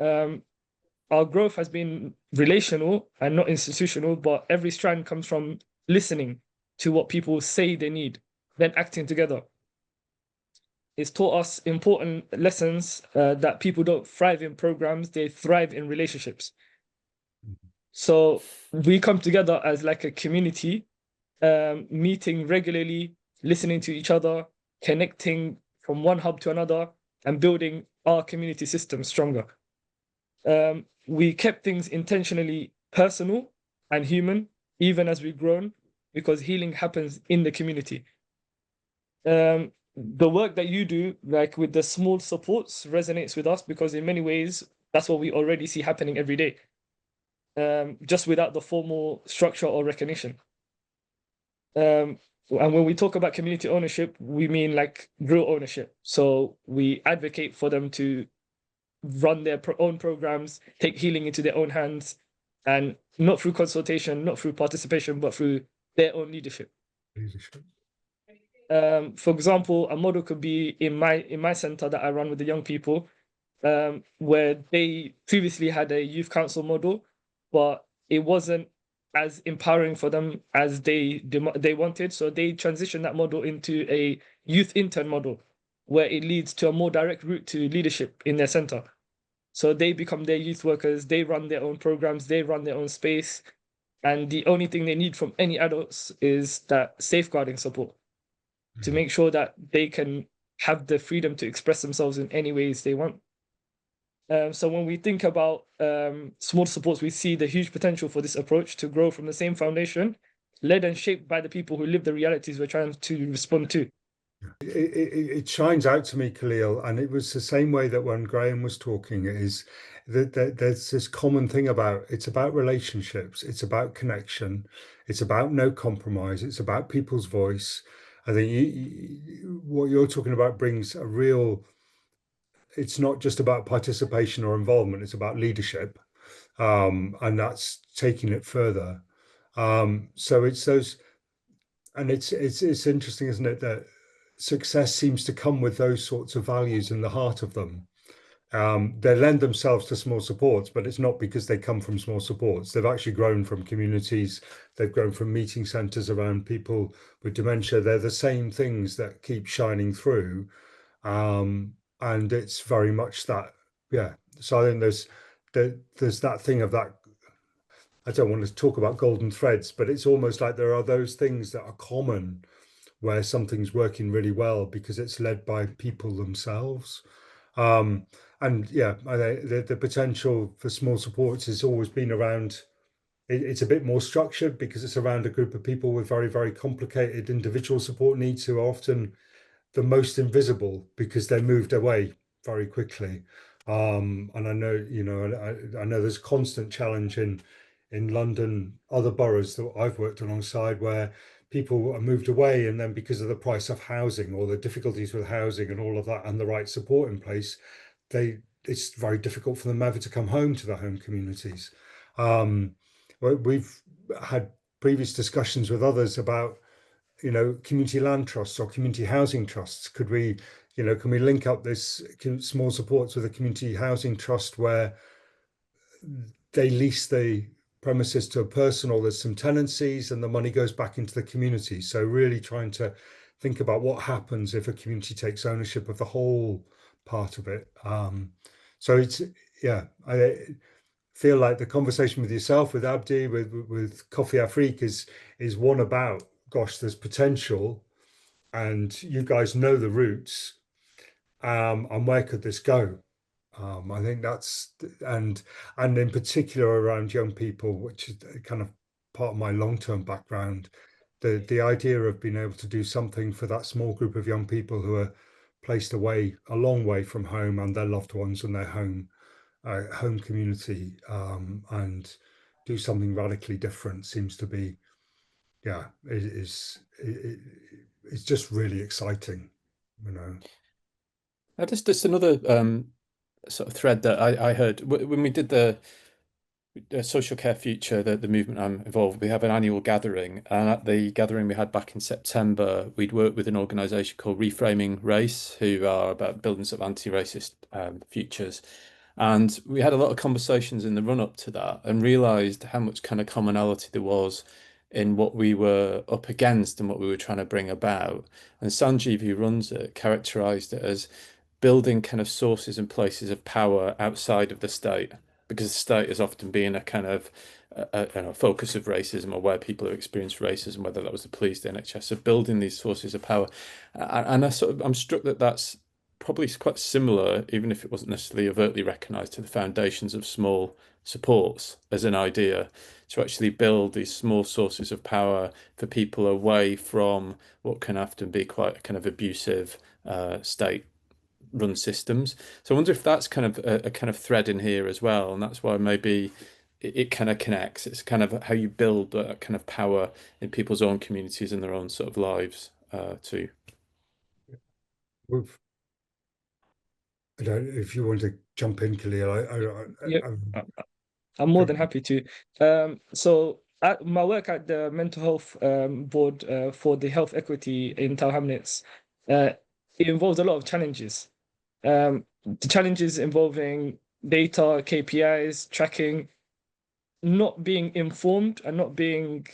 Our growth has been relational and not institutional, but every strand comes from listening to what people say they need, then acting together. It's taught us important lessons that people don't thrive in programs, they thrive in relationships. So we come together as like a community, meeting regularly, listening to each other, connecting from one hub to another, and building our community system stronger. We kept things intentionally personal and human, even as we've grown, because healing happens in the community. The work that you do, like with the small supports, resonates with us because in many ways, that's what we already see happening every day, just without the formal structure or recognition. And when we talk about community ownership, we mean like real ownership. So we advocate for them to run their own programs, take healing into their own hands, and not through consultation, not through participation, but through their own leadership. For example, a model could be in my center that I run with the young people, where they previously had a youth council model, but it wasn't as empowering for them as they wanted. So they transitioned that model into a youth intern model, where it leads to a more direct route to leadership in their center. So they become their youth workers, they run their own programs, they run their own space, and the only thing they need from any adults is that safeguarding support to make sure that they can have the freedom to express themselves in any ways they want. So when we think about small supports, we see the huge potential for this approach to grow from the same foundation, led and shaped by the people who live the realities we're trying to respond to. It shines out to me, Khalil, and it was the same way that when Graham was talking, is that there's this common thing about it's about relationships, it's about connection, it's about no compromise, it's about people's voice. I think what you're talking about brings a real, it's not just about participation or involvement, it's about leadership, and that's taking it further. So it's those, and it's interesting, isn't it, that success seems to come with those sorts of values in the heart of them. They lend themselves to small supports, but it's not because they come from small supports. They've actually grown from communities. They've grown from meeting centres around people with dementia. They're the same things that keep shining through. And it's very much that, yeah. So I think there's that thing of that. I don't want to talk about golden threads, but it's almost like there are those things that are common where something's working really well because it's led by people themselves. And yeah, the potential for small supports has always been around, it's a bit more structured because it's around a group of people with very, very complicated individual support needs who are often the most invisible because they're moved away very quickly. And I know, I know there's a constant challenge in London, other boroughs that I've worked alongside where people are moved away, and then because of the price of housing or the difficulties with housing and all of that and the right support in place, it's very difficult for them ever to come home to their home communities. We've had previous discussions with others about, community land trusts or community housing trusts. Could we, can we link up this small supports with a community housing trust where they lease the premises to a person, or there's some tenancies and the money goes back into the community? So really trying to think about what happens if a community takes ownership of the whole part of it. So it's, yeah, I feel like the conversation with yourself, with Abdi, with Coffee Afrique is one about, gosh, there's potential and you guys know the routes, and where could this go? I think that's and in particular around young people, which is kind of part of my long-term background. The idea of being able to do something for that small group of young people who are placed away a long way from home and their loved ones and their home community, and do something radically different seems to be, yeah, it's just really exciting, you know. Just another sort of thread that I heard when we did the social care future, the movement I'm involved, we have an annual gathering, and at the gathering we had back in September, we'd worked with an organisation called Reframing Race, who are about building sort of anti-racist futures. And we had a lot of conversations in the run up to that and realised how much kind of commonality there was in what we were up against and what we were trying to bring about. And Sanjeev, who runs it, characterised it as building kind of sources and places of power outside of the state, because the state has often been a kind of a focus of racism, or where people have experienced racism, whether that was the police, the NHS. So building these sources of power, and I'm struck that that's probably quite similar, even if it wasn't necessarily overtly recognised, to the foundations of small supports as an idea, to actually build these small sources of power for people away from what can often be quite a kind of abusive state run systems. So I wonder if that's kind of a kind of thread in here as well, and that's why maybe it kind of connects. It's kind of how you build that kind of power in people's own communities and their own sort of lives too. We've, I don't know if you want to jump in, Khalil. Yep. I'm more than happy to. So my work at the mental health board for the health equity in Tower Hamlets, it involves a lot of challenges. The challenges involving data, KPIs, tracking, not being informed and not being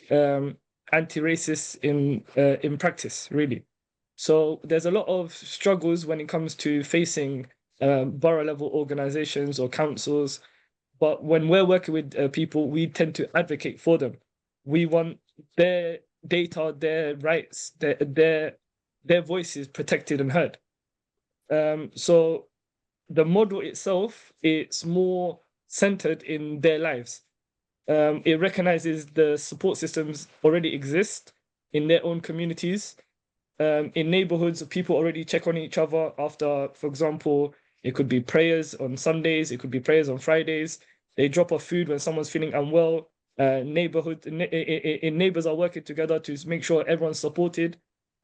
anti-racist in practice, really. So there's a lot of struggles when it comes to facing borough level organizations or councils. But when we're working with people, we tend to advocate for them. We want their data, their rights, their voices protected and heard. So the model itself, it's more centered in their lives. It recognizes the support systems already exist in their own communities. In neighborhoods, people already check on each other after, for example, it could be prayers on Sundays, it could be prayers on Fridays. They drop off food when someone's feeling unwell. Neighbors are working together to make sure everyone's supported.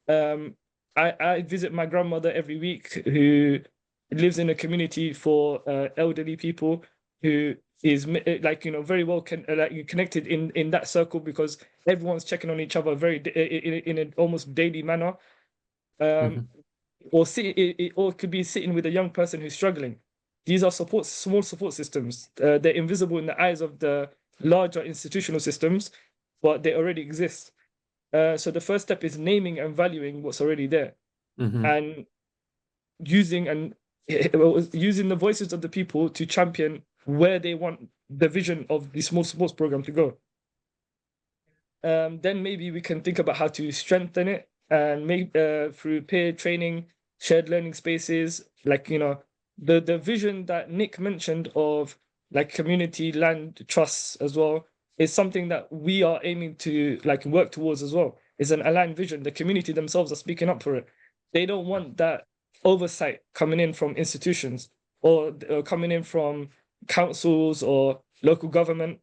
I visit my grandmother every week, who lives in a community for elderly people, who is very well connected in that circle, because everyone's checking on each other in an almost daily manner. Or it could be sitting with a young person who's struggling. These are small support systems. They're invisible in the eyes of the larger institutional systems, but they already exist. So the first step is naming and valuing what's already there, and using the voices of the people to champion where they want the vision of the small sports program to go. Then maybe we can think about how to strengthen it, and through peer training, shared learning spaces, the vision that Nick mentioned of like community land trusts as well, is something that we are aiming to work towards as well. It's an aligned vision. The community themselves are speaking up for it. They don't want that oversight coming in from institutions, or coming in from councils or local government,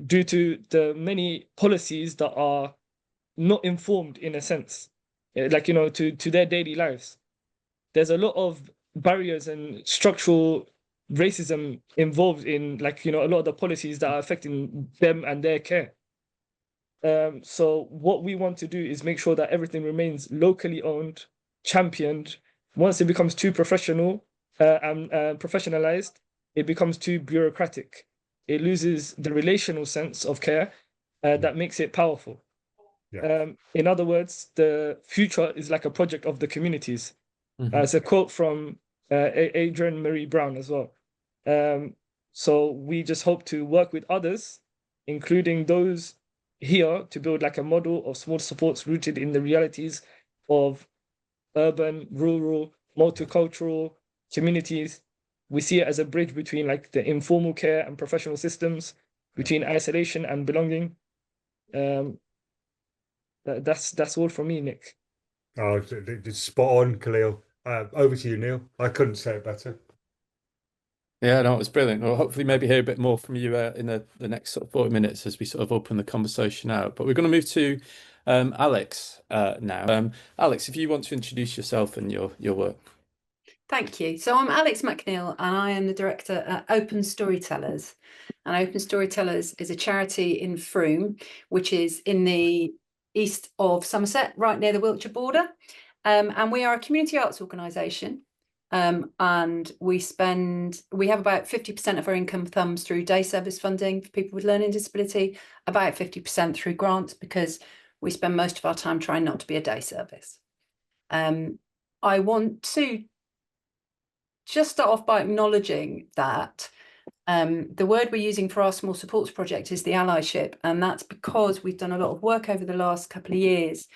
due to the many policies that are not informed in a sense, to their daily lives. There's a lot of barriers and structural racism involved in a lot of the policies that are affecting them and their care. So what we want to do is make sure that everything remains locally owned, championed. Once it becomes too professional and professionalized, it becomes too bureaucratic. It loses the relational sense of care that makes it powerful. Yeah. In other words, the future is like a project of the communities. It's a quote from Adrienne Marie Brown as well. So we just hope to work with others, including those here, to build like a model of small supports rooted in the realities of urban, rural, multicultural communities, we see it as a bridge between like the informal care and professional systems, between isolation and belonging. That's all from me, Nick. Oh, it's spot on, Khalil. Over to you, Neil. I couldn't say it better. Yeah, no, it was brilliant. Well, hopefully maybe hear a bit more from you in the next sort of 40 minutes as we sort of open the conversation out. But we're going to move to Alex now. Alex, if you want to introduce yourself and your work. Thank you. So I'm Alex McNeil and I am the director at Open Storytellers. And Open Storytellers is a charity in Frome, which is in the east of Somerset, right near the Wiltshire border. And we are a community arts organisation. And we have about 50% of our income comes through day service funding for people with learning disability, about 50% through grants, because we spend most of our time trying not to be a day service. I want to just start off by acknowledging that the word we're using for our small supports project is the allyship, and that's because we've done a lot of work over the last couple of years.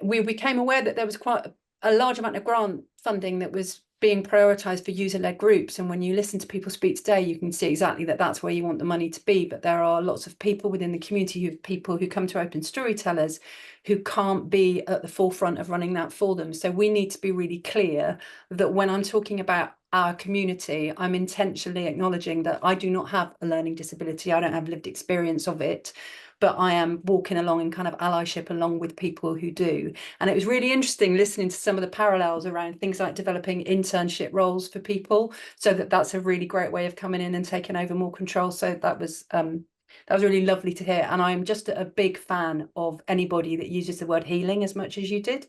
We became aware that there was quite a large amount of grant funding that was being prioritised for user-led groups, and when you listen to people speak today, you can see exactly that that's where you want the money to be. But there are lots of people within the community people who come to Open Storytellers who can't be at the forefront of running that for them. So we need to be really clear that when I'm talking about our community, I'm intentionally acknowledging that I do not have a learning disability. I don't have lived experience of it, but I am walking along in kind of allyship along with people who do. And it was really interesting listening to some of the parallels around things like developing internship roles for people, so that's a really great way of coming in and taking over more control. So that was really lovely to hear. And I'm just a big fan of anybody that uses the word healing as much as you did,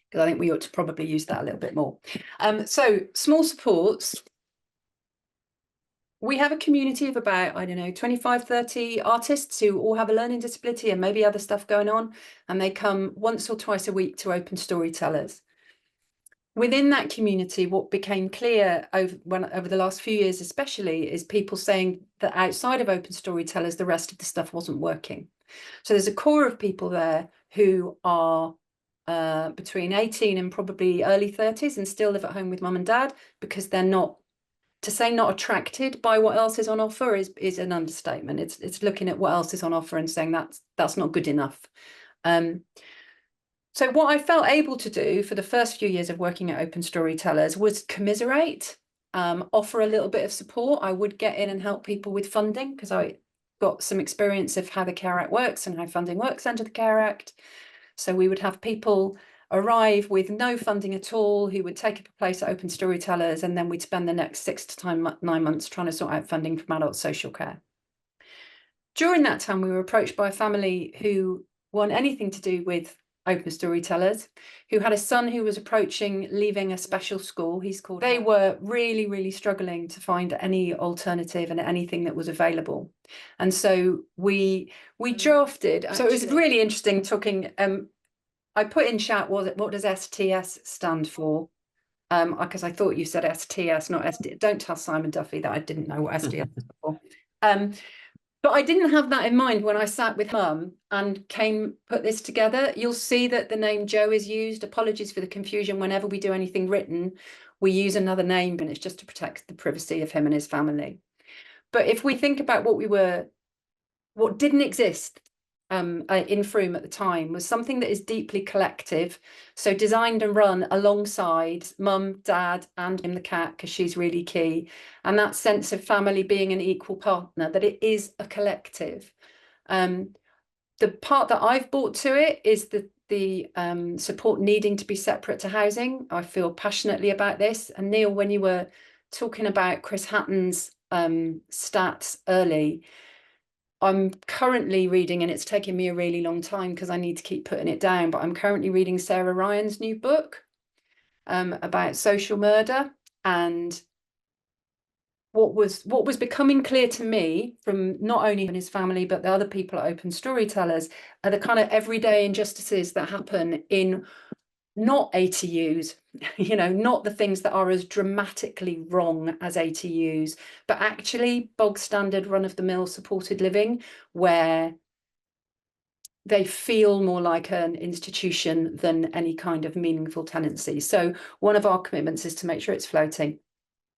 because I think we ought to probably use that a little bit more. So small supports. We have a community of about, I don't know, 25, 30 artists who all have a learning disability and maybe other stuff going on. And they come once or twice a week to Open Storytellers. Within that community, what became clear over the last few years especially is people saying that outside of Open Storytellers, the rest of the stuff wasn't working. So there's a core of people there who are between 18 and probably early 30s and still live at home with mum and dad, because they're not, to say not attracted by what else is on offer is an understatement. It's looking at what else is on offer and saying that's not good enough. So what I felt able to do for the first few years of working at Open Storytellers was commiserate, offer a little bit of support. I would get in and help people with funding, because I got some experience of how the Care Act works and how funding works under the Care Act. So we would have people arrive with no funding at all who would take up a place at Open Storytellers, and then we'd spend the next 6 to 9 months trying to sort out funding from adult social care. During that time, we were approached by a family who want anything to do with Open Storytellers, who had a son who was approaching leaving a special school. They were really, really struggling to find any alternative and anything that was available. And so we drafted, so it was really interesting talking. I put in chat, what does STS stand for? Because I thought you said STS, not SD. Don't tell Simon Duffy that I didn't know what STS stood for. But I didn't have that in mind when I sat with Mum and put this together. You'll see that the name Joe is used. Apologies for the confusion. Whenever we do anything written, we use another name, and it's just to protect the privacy of him and his family. But if we think about what didn't exist in Frome at the time was something that is deeply collective, so designed and run alongside mum, dad, and Im the cat, because she's really key, and that sense of family being an equal partner, that it is a collective. The part that I've brought to it is the support needing to be separate to housing. I feel passionately about this. And Neil, when you were talking about Chris Hatton's stats early, I'm currently reading, and it's taken me a really long time because I need to keep putting it down, but I'm currently reading Sarah Ryan's new book about social murder. And what was becoming clear to me from not only his family, but the other people at Open Storytellers, are the kind of everyday injustices that happen in not ATUs, not the things that are as dramatically wrong as ATUs, but actually bog standard run of the mill supported living, where they feel more like an institution than any kind of meaningful tenancy. So one of our commitments is to make sure it's floating.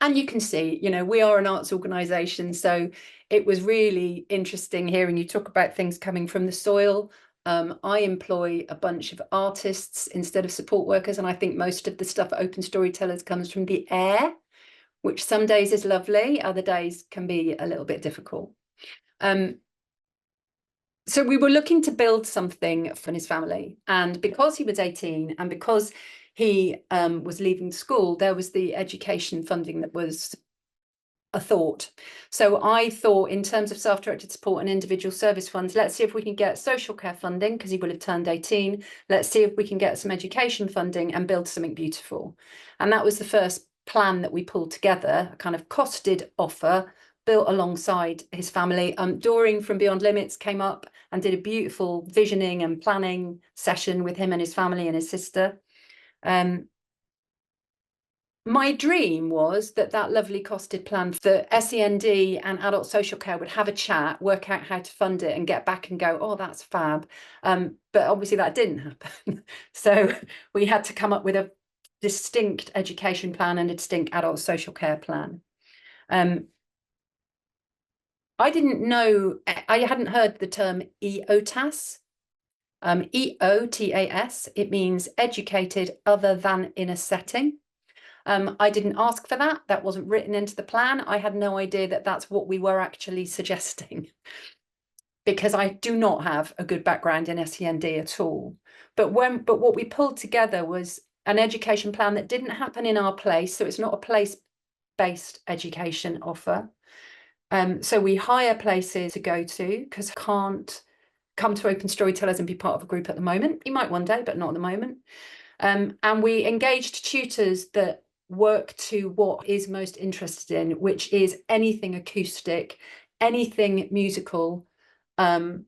And you can see, you know, we are an arts organisation, so it was really interesting hearing you talk about things coming from the soil. I employ a bunch of artists instead of support workers, and I think most of the stuff at Open Storytellers comes from the air, which some days is lovely, other days can be a little bit difficult. So we were looking to build something for his family, and because he was 18 and because he was leaving school, there was the education funding that was a thought. So I thought, in terms of self-directed support and individual service funds, let's see if we can get social care funding because he will have turned 18. Let's see if we can get some education funding and build something beautiful. And that was the first plan that we pulled together, a kind of costed offer built alongside his family. Doreen from Beyond Limits came up and did a beautiful visioning and planning session with him and his family and his sister. My dream was that that lovely costed plan for SEND and adult social care would have a chat, work out how to fund it and get back and go, oh, that's fab. But obviously that didn't happen. So we had to come up with a distinct education plan and a distinct adult social care plan. I didn't know, I hadn't heard the term EOTAS. EOTAS, it means educated other than in a setting. I didn't ask for that. That wasn't written into the plan. I had no idea that that's what we were actually suggesting, because I do not have a good background in SEND at all. But what we pulled together was an education plan that didn't happen in our place. So it's not a place-based education offer. So we hire places to go to because I can't come to Open Storytellers and be part of a group at the moment. You might one day, but not at the moment. And we engaged tutors that work to what is most interested in, which is anything acoustic, anything musical. And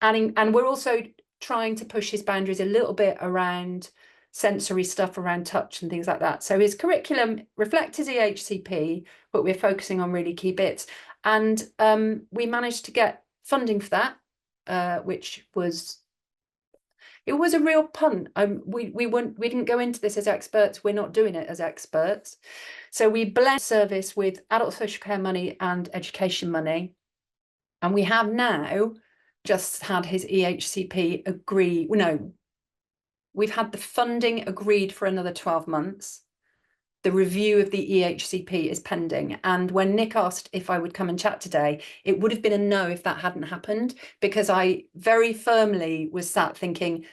we're also trying to push his boundaries a little bit around sensory stuff, around touch and things like that. So his curriculum reflects his EHCP, but we're focusing on really key bits. And we managed to get funding for that, which was, it was a real punt. We didn't go into this as experts. We're not doing it as experts. So we blend service with adult social care money and education money. And we have now just had his EHCP agree. No, we've had the funding agreed for another 12 months. The review of the EHCP is pending. And when Nick asked if I would come and chat today, it would have been a no if that hadn't happened, because I very firmly was sat thinking,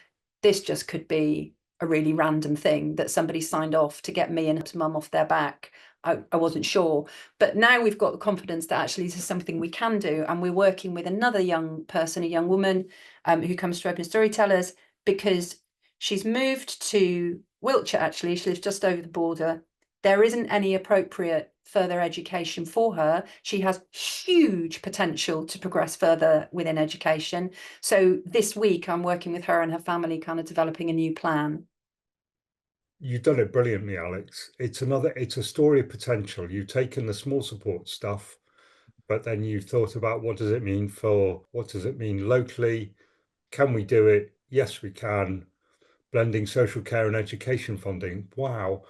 this just could be a really random thing that somebody signed off to get me and mum off their back. I wasn't sure. But now we've got the confidence that actually this is something we can do. And we're working with another young person, a young woman who comes to Open Storytellers because she's moved to Wiltshire, actually. She lives just over the border. There isn't any appropriate further education for her. She has huge potential to progress further within education. So this week I'm working with her and her family, kind of developing a new plan. You've done it brilliantly, Alex. It's a story of potential. You've taken the small support stuff, but then you've thought about what does it mean locally? Can we do it? Yes, we can. Blending social care and education funding. Wow.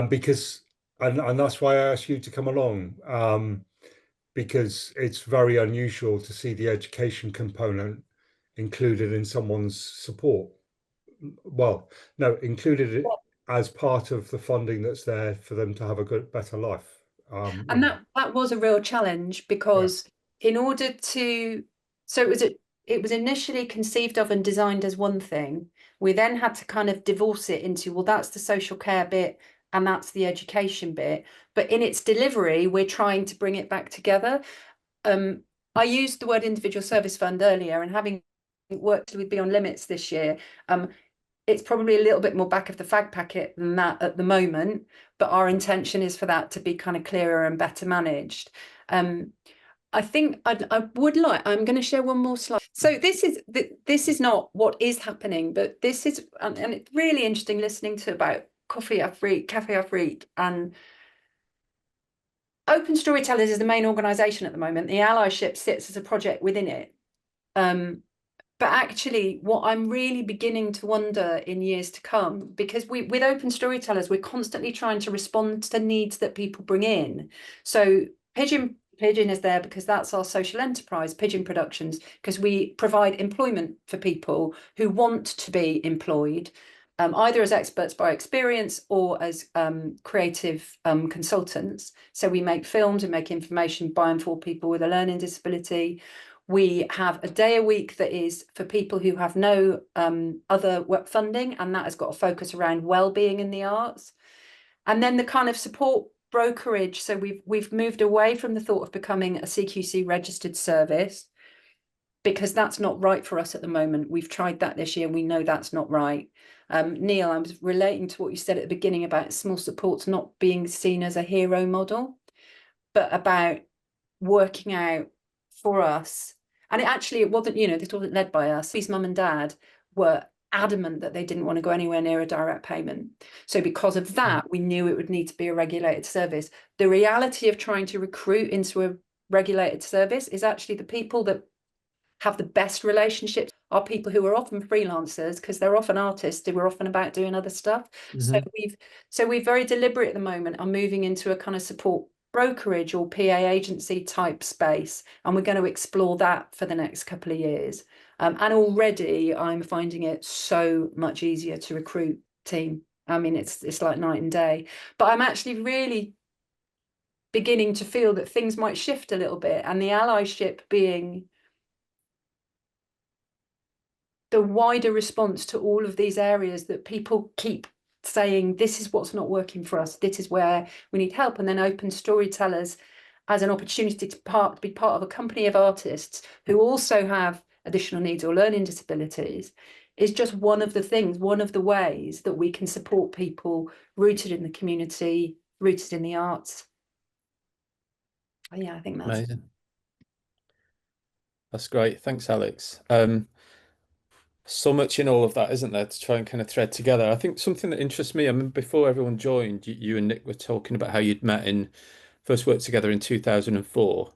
Because that's why I asked you to come along, because it's very unusual to see the education component included in someone's support. Well, no, included as part of the funding that's there for them to have a better life. And that was a real challenge because in order to, so it was initially conceived of and designed as one thing. We then had to kind of divorce it into, well, that's the social care bit and that's the education bit. But in its delivery, we're trying to bring it back together. I used the word individual service fund earlier, and having worked with Beyond Limits this year, it's probably a little bit more back of the fag packet than that at the moment, but our intention is for that to be kind of clearer and better managed. I think I'm going to share one more slide. So this is not what is happening, but this is, and it's really interesting listening to about Cafe Afrique, and Open Storytellers is the main organisation at the moment. The allyship sits as a project within it. But actually, what I'm really beginning to wonder in years to come, because with open storytellers, we're constantly trying to respond to needs that people bring in. So Pigeon is there because that's our social enterprise, Pigeon Productions, because we provide employment for people who want to be employed, either as experts by experience or as creative consultants. So we make films and make information by and for people with a learning disability. We have a day a week that is for people who have no other work funding, and that has got a focus around well-being in the arts. And then the kind of support brokerage. So we've moved away from the thought of becoming a CQC registered service, because that's not right for us at the moment. We've tried that this year. We know that's not right. Neil, I was relating to what you said at the beginning about small supports not being seen as a hero model, but about working out for us. And it wasn't, this wasn't led by us. His mum and dad were adamant that they didn't want to go anywhere near a direct payment. So because of that, we knew it would need to be a regulated service. The reality of trying to recruit into a regulated service is actually the people that have the best relationships are people who are often freelancers, because they're often artists who are often about doing other stuff. So we're very deliberate at the moment on moving into a kind of support brokerage or PA agency type space, and we're going to explore that for the next couple of years. And already I'm finding it so much easier to recruit team. I mean, it's like night and day. But I'm actually really beginning to feel that things might shift a little bit, and the allyship being the wider response to all of these areas that people keep saying, this is what's not working for us, this is where we need help. And then open storytellers as an opportunity to be part of a company of artists who also have additional needs or learning disabilities is just one of the things, one of the ways that we can support people rooted in the community, rooted in the arts. Yeah, I think that's amazing. That's great. Thanks, Alex. So much in all of that, isn't there, to try and kind of thread together. I think something that interests me, I mean, before everyone joined, you and Nick were talking about how you'd met first worked together in 2004.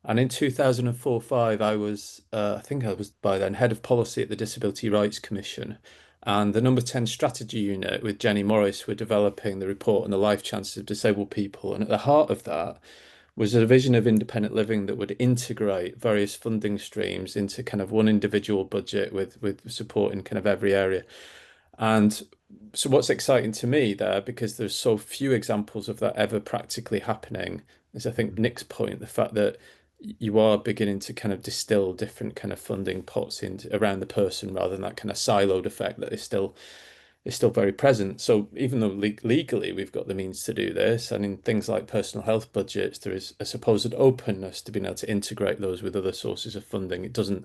And in 2004-5, I think I was by then head of policy at the Disability Rights Commission. And the number 10 strategy unit with Jenny Morris were developing the report on the life chances of disabled people. And at the heart of that was a vision of independent living that would integrate various funding streams into kind of one individual budget with support in kind of every area. And so what's exciting to me there, because there's so few examples of that ever practically happening, is I think Nick's point, the fact that you are beginning to kind of distill different kind of funding pots around the person rather than that kind of siloed effect that is still very present. So even though legally we've got the means to do this, and in things like personal health budgets, there is a supposed openness to being able to integrate those with other sources of funding. It doesn't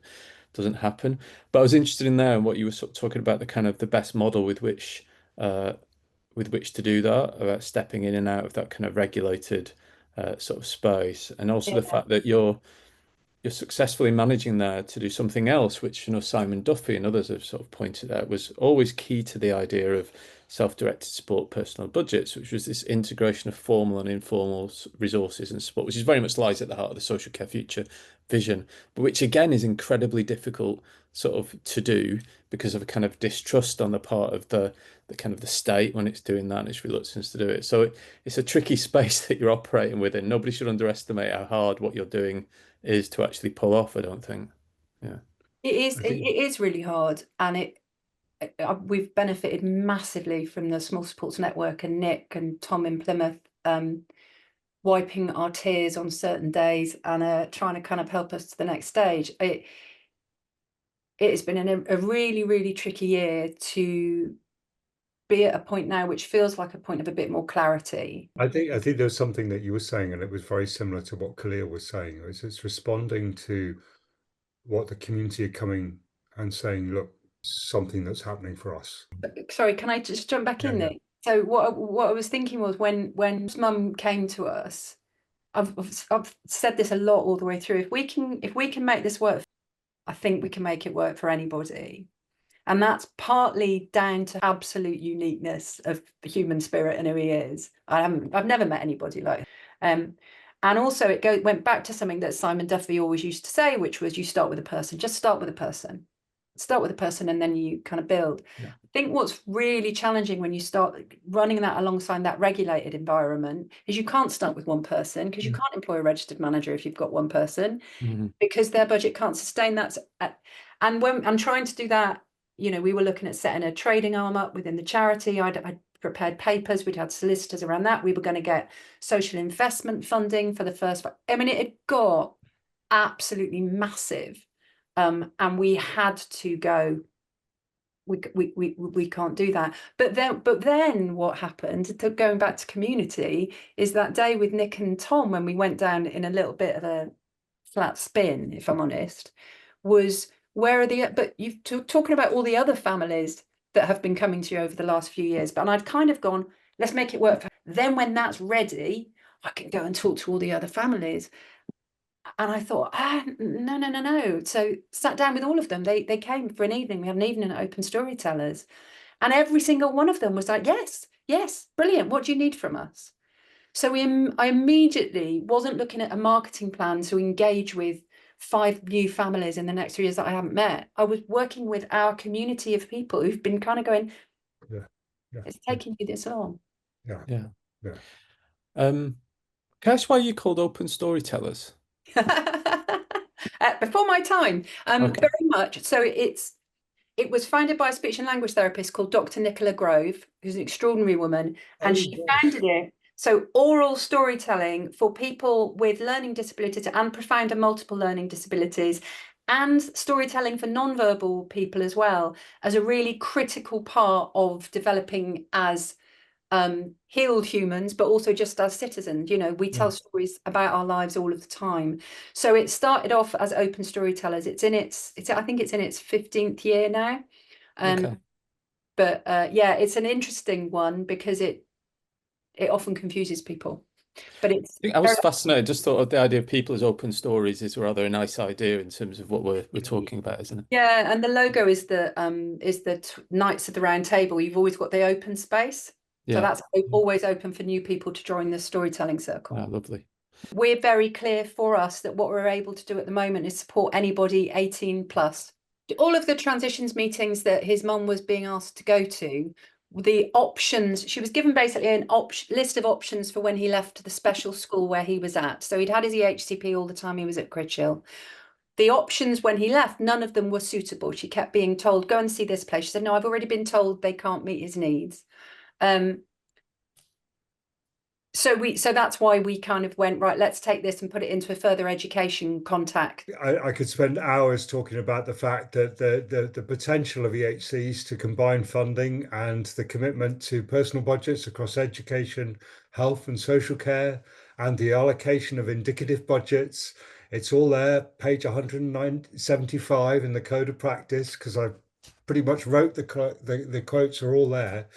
happen. But I was interested in there and what you were sort of talking about, the kind of the best model with which to do that, about stepping in and out of that kind of regulated sort of space, and also the fact that you're successfully managing there to do something else, which Simon Duffy and others have sort of pointed out was always key to the idea of self-directed support personal budgets, which was this integration of formal and informal resources and support, which is very much lies at the heart of the social care future vision, but which again is incredibly difficult sort of to do because of a kind of distrust on the part of the kind of the state when it's doing that and its reluctance to do it. So it's a tricky space that you're operating within. Nobody should underestimate how hard what you're doing is to actually pull off, I don't think. Yeah. it is really hard, and we've benefited massively from the Small Supports Network and Nick and Tom in Plymouth wiping our tears on certain days and trying to kind of help us to the next stage. It has been a really, really tricky year to be at a point now which feels like a point of a bit more clarity. I think there's something that you were saying, and it was very similar to what Khalil was saying. It's responding to what the community are coming and saying, look, something that's happening for us. Sorry, can I just jump back in there? So what I was thinking was when Mum came to us, I've said this a lot all the way through. If we can make this work, I think we can make it work for anybody. And that's partly down to absolute uniqueness of the human spirit and who he is. I've never met anybody like him. And also it went back to something that Simon Duffy always used to say, which was you start with a person, just start with a person. start with a person and then you kind of build. Yeah. I think what's really challenging when you start running that alongside that regulated environment is you can't start with one person, because you can't employ a registered manager if you've got one person, because their budget can't sustain that. And when I'm trying to do that, you know, we were looking at setting a trading arm up within the charity. I'd prepared papers, we'd had solicitors around that. We were going to get social investment funding for the first, I mean, it had got absolutely massive. And we had to go, we can't do that. But then what happened, going back to community, is that day with Nick and Tom, when we went down in a little bit of a flat spin, if I'm honest, was where are the, but you've talking about all the other families that have been coming to you over the last few years, but I'd kind of gone, let's make it work. Then when that's ready, I can go and talk to all the other families. And I thought, no. So sat down with all of them. They came for an evening. We had an evening at Open Storytellers. And every single one of them was like, yes, brilliant. What do you need from us? So I immediately wasn't looking at a marketing plan to engage with 5 new families in the next 3 years that I haven't met. I was working with our community of people who've been kind of going, it's taking you this long. Yeah. Can I ask why you called Open Storytellers? Before my time, Okay. very much. So it was founded by a speech and language therapist called Dr. Nicola Grove, who's an extraordinary woman, and she founded it. So oral storytelling for people with learning disabilities and profound and multiple learning disabilities, and storytelling for non-verbal people as well, as a really critical part of developing as healed humans, but also just as citizens. You know, we tell stories about our lives all of the time. So it started off as Open Storytellers. I think it's in its 15th year now. Okay. But yeah, it's an interesting one because it often confuses people. But I was fascinated. Just thought of the idea of people as open stories is rather a nice idea in terms of what we're talking about, isn't it? Yeah, and the logo is the Knights of the Round Table. You've always got the open space. So that's always open for new people to join the storytelling circle. Ah, lovely. We're very clear for us that what we're able to do at the moment is support anybody 18 plus. All of the transitions meetings that his mum was being asked to go to, the options, she was given basically an list of options for when he left the special school where he was at. So he'd had his EHCP all the time he was at Critchhill. The options when he left, none of them were suitable. She kept being told, go and see this place. She said, no, I've already been told they can't meet his needs. So that's why we kind of went, right, let's take this and put it into a further education contact. I could spend hours talking about the fact that the potential of EHCs to combine funding and the commitment to personal budgets across education, health and social care, and the allocation of indicative budgets. It's all there, page 175 in the Code of Practice, because I pretty much wrote the quotes are all there,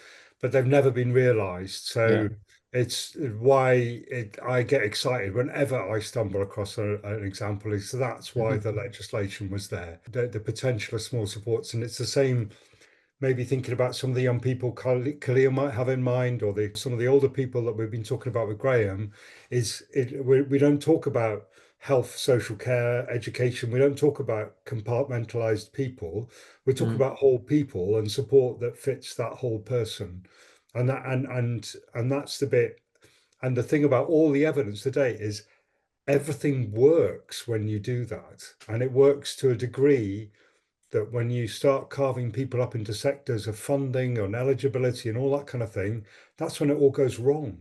but they've never been realised. So it's why I get excited whenever I stumble across an example. So that's why the legislation was there, the potential of small supports. And it's the same, maybe thinking about some of the young people Khalil might have in mind, or some of the older people that we've been talking about with Graham, we don't talk about health, social care, education. We don't talk about compartmentalized people. We talk about whole people and support that fits that whole person. And that's the bit. And the thing about all the evidence today is everything works when you do that. And it works to a degree that when you start carving people up into sectors of funding and eligibility and all that kind of thing, that's when it all goes wrong.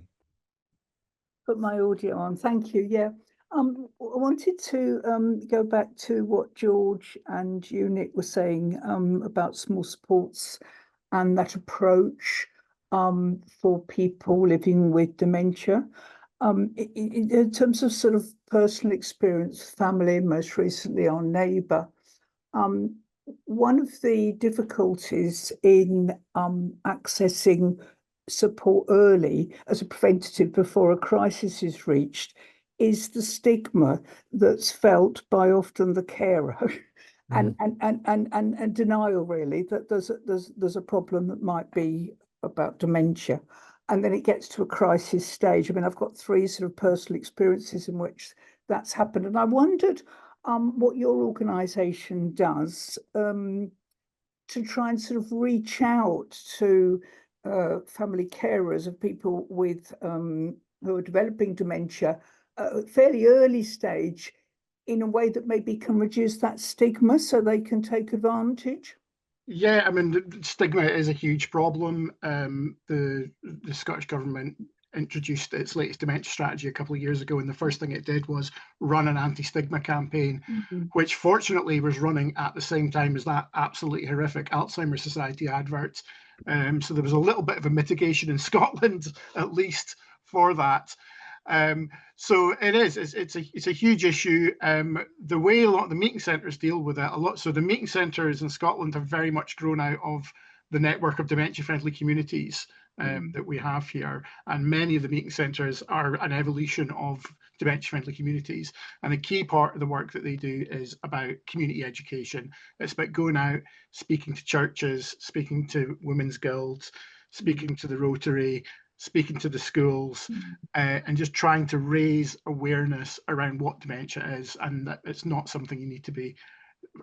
Put my audio on. Thank you. Yeah. I wanted to go back to what George and you, Nick, were saying about small supports and that approach for people living with dementia. In terms of sort of personal experience, family, most recently our neighbour, one of the difficulties in accessing support early as a preventative before a crisis is reached is the stigma that's felt by often the carer and denial, really, that there's a problem that might be about dementia. And then it gets to a crisis stage. I mean, I've got 3 sort of personal experiences in which that's happened. And I wondered what your organisation does to try and sort of reach out to family carers of people with who are developing dementia at a fairly early stage in a way that maybe can reduce that stigma so they can take advantage? Yeah, I mean, the stigma is a huge problem. The Scottish government introduced its latest dementia strategy a couple of years ago, and the first thing it did was run an anti-stigma campaign, which fortunately was running at the same time as that absolutely horrific Alzheimer's Society advert. So there was a little bit of a mitigation in Scotland, at least for that. So it's a huge issue. The way a lot of the meeting centres deal with it, so the meeting centres in Scotland have very much grown out of the network of dementia-friendly communities that we have here, and many of the meeting centres are an evolution of dementia-friendly communities. And a key part of the work that they do is about community education. It's about going out, speaking to churches, speaking to women's guilds, speaking to the Rotary, speaking to the schools, and just trying to raise awareness around what dementia is, and that it's not something you need to be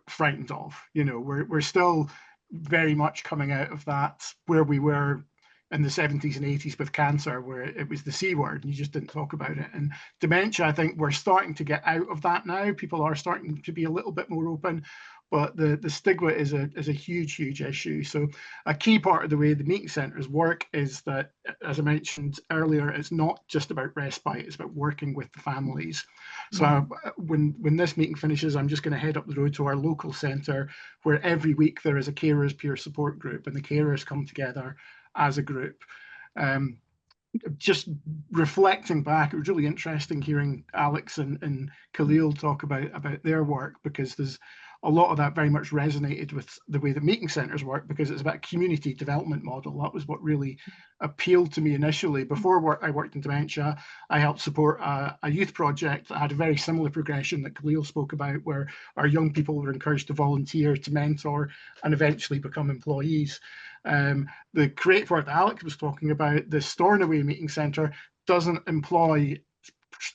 frightened of. You know, we're still very much coming out of that where we were in the 70s and 80s with cancer, where it was the C word and you just didn't talk about it. And dementia, I think we're starting to get out of that now. People are starting to be a little bit more open, but the stigma is a huge issue. So a key part of the way the meeting centres work is that, as I mentioned earlier, it's not just about respite, it's about working with the families. So when this meeting finishes, I'm just going to head up the road to our local centre, where every week there is a carers peer support group, and the carers come together as a group. Just reflecting back, it was really interesting hearing Alex and Khalil talk about their work, because there's a lot of that very much resonated with the way the meeting centres work, because it's about a community development model. That was what really appealed to me initially. Before I worked in dementia, I helped support a youth project that had a very similar progression that Khalil spoke about, where our young people were encouraged to volunteer, to mentor, and eventually become employees. The creative work that Alex was talking about, the Stornoway Meeting Centre, doesn't employ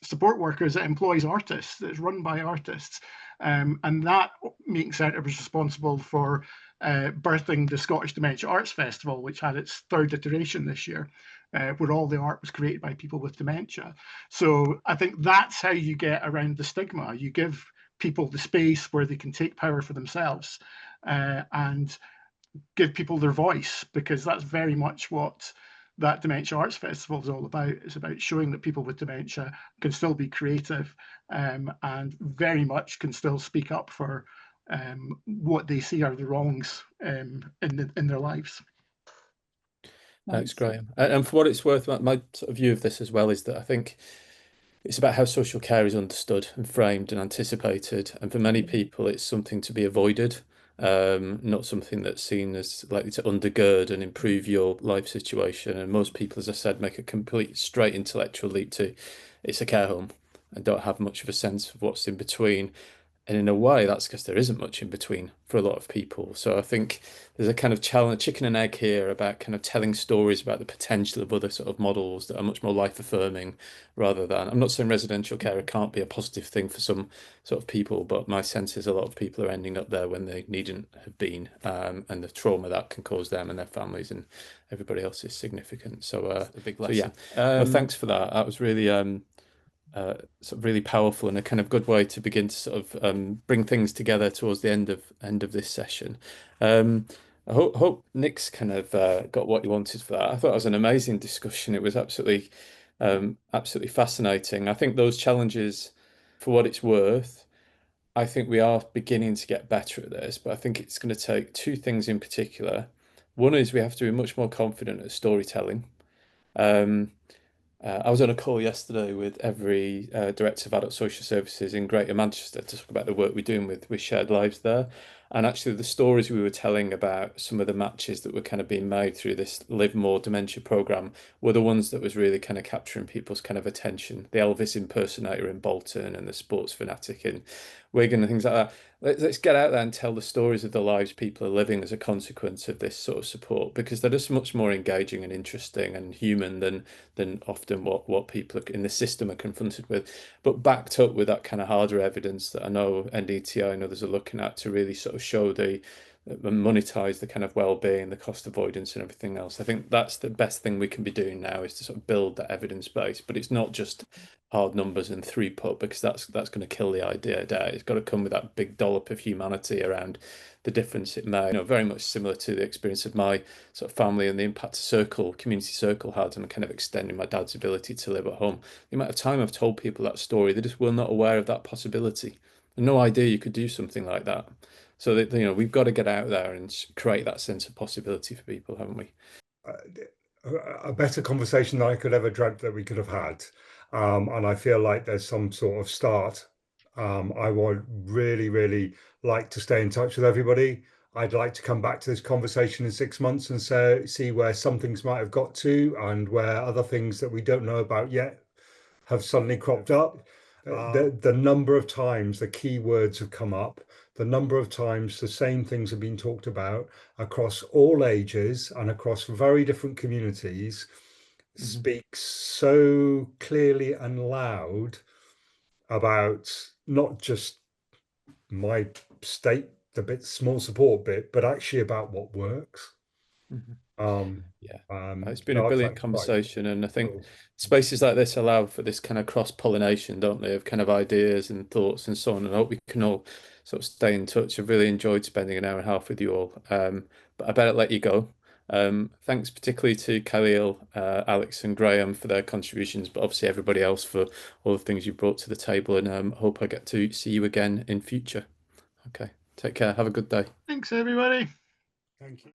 support workers, it employs artists. It's run by artists. And that meeting centre was responsible for birthing the Scottish Dementia Arts Festival, which had its third iteration this year, where all the art was created by people with dementia. So I think that's how you get around the stigma. You give people the space where they can take power for themselves, and give people their voice, because that's very much what that Dementia Arts Festival is all about. It's about showing that people with dementia can still be creative, and very much can still speak up for what they see are the wrongs in their lives. Thanks, Graham. And for what it's worth, my sort of view of this as well is that I think it's about how social care is understood and framed and anticipated. And for many people, it's something to be avoided, not something that's seen as likely to undergird and improve your life situation. And most people, as I said, make a complete straight intellectual leap to it's a care home and don't have much of a sense of what's in between. And in a way, that's because there isn't much in between for a lot of people. So I think there's a kind of challenge, chicken and egg here, about kind of telling stories about the potential of other sort of models that are much more life affirming rather than, I'm not saying residential care can't be a positive thing for some sort of people, but my sense is a lot of people are ending up there when they needn't have been, and the trauma that can cause them and their families and everybody else is significant. So a big lesson. So yeah, well, thanks for that. That was really sort of really powerful and a kind of good way to begin to sort of bring things together towards the end of this session. I hope Nick's kind of got what he wanted for that. I thought it was an amazing discussion. It was absolutely fascinating. I think those challenges, for what it's worth, I think we are beginning to get better at this, but I think it's going to take two things in particular. One is we have to be much more confident at storytelling. I was on a call yesterday with every director of adult social services in Greater Manchester to talk about the work we're doing with Shared Lives there. And actually, the stories we were telling about some of the matches that were kind of being made through this Live More Dementia program were the ones that was really kind of capturing people's kind of attention. The Elvis impersonator in Bolton and the sports fanatic in Wigan and things like that. Let's get out there and tell the stories of the lives people are living as a consequence of this sort of support, because they're just much more engaging and interesting and human than often what people in the system are confronted with, but backed up with that kind of harder evidence that I know NDTI and others are looking at to really sort of show the monetize the kind of well-being, the cost avoidance, and everything else. I think that's the best thing we can be doing now, is to sort of build that evidence base. But it's not just hard numbers and throughput, because that's going to kill the idea there. It's got to come with that big dollop of humanity around the difference it may. Very much similar to the experience of my sort of family and the impact community circle had, and kind of extending my dad's ability to live at home. The amount of time I've told people that story, they just were not aware of that possibility. No idea you could do something like that. So that, we've got to get out there and create that sense of possibility for people, haven't we? A better conversation than I could ever dreamt that we could have had. And I feel like there's some sort of start. I would really, really like to stay in touch with everybody. I'd like to come back to this conversation in 6 months and see where some things might have got to, and where other things that we don't know about yet have suddenly cropped up. The number of times the key words have come up, the number of times the same things have been talked about across all ages and across very different communities, speaks so clearly and loud about not just my state, the small support bit, but actually about what works. Yeah, it's been a No, brilliant that's conversation, and I think cool. spaces like this allow for this kind of cross-pollination, don't they, of kind of ideas and thoughts and so on. And I hope we can all sort of stay in touch. I've really enjoyed spending an hour and a half with you all, but I better let you go. Thanks particularly to Khalil, Alex, and Graham for their contributions, but obviously everybody else for all the things you brought to the table. And I hope I get to see you again in future. Okay, take care. Have a good day. Thanks, everybody. Thank you.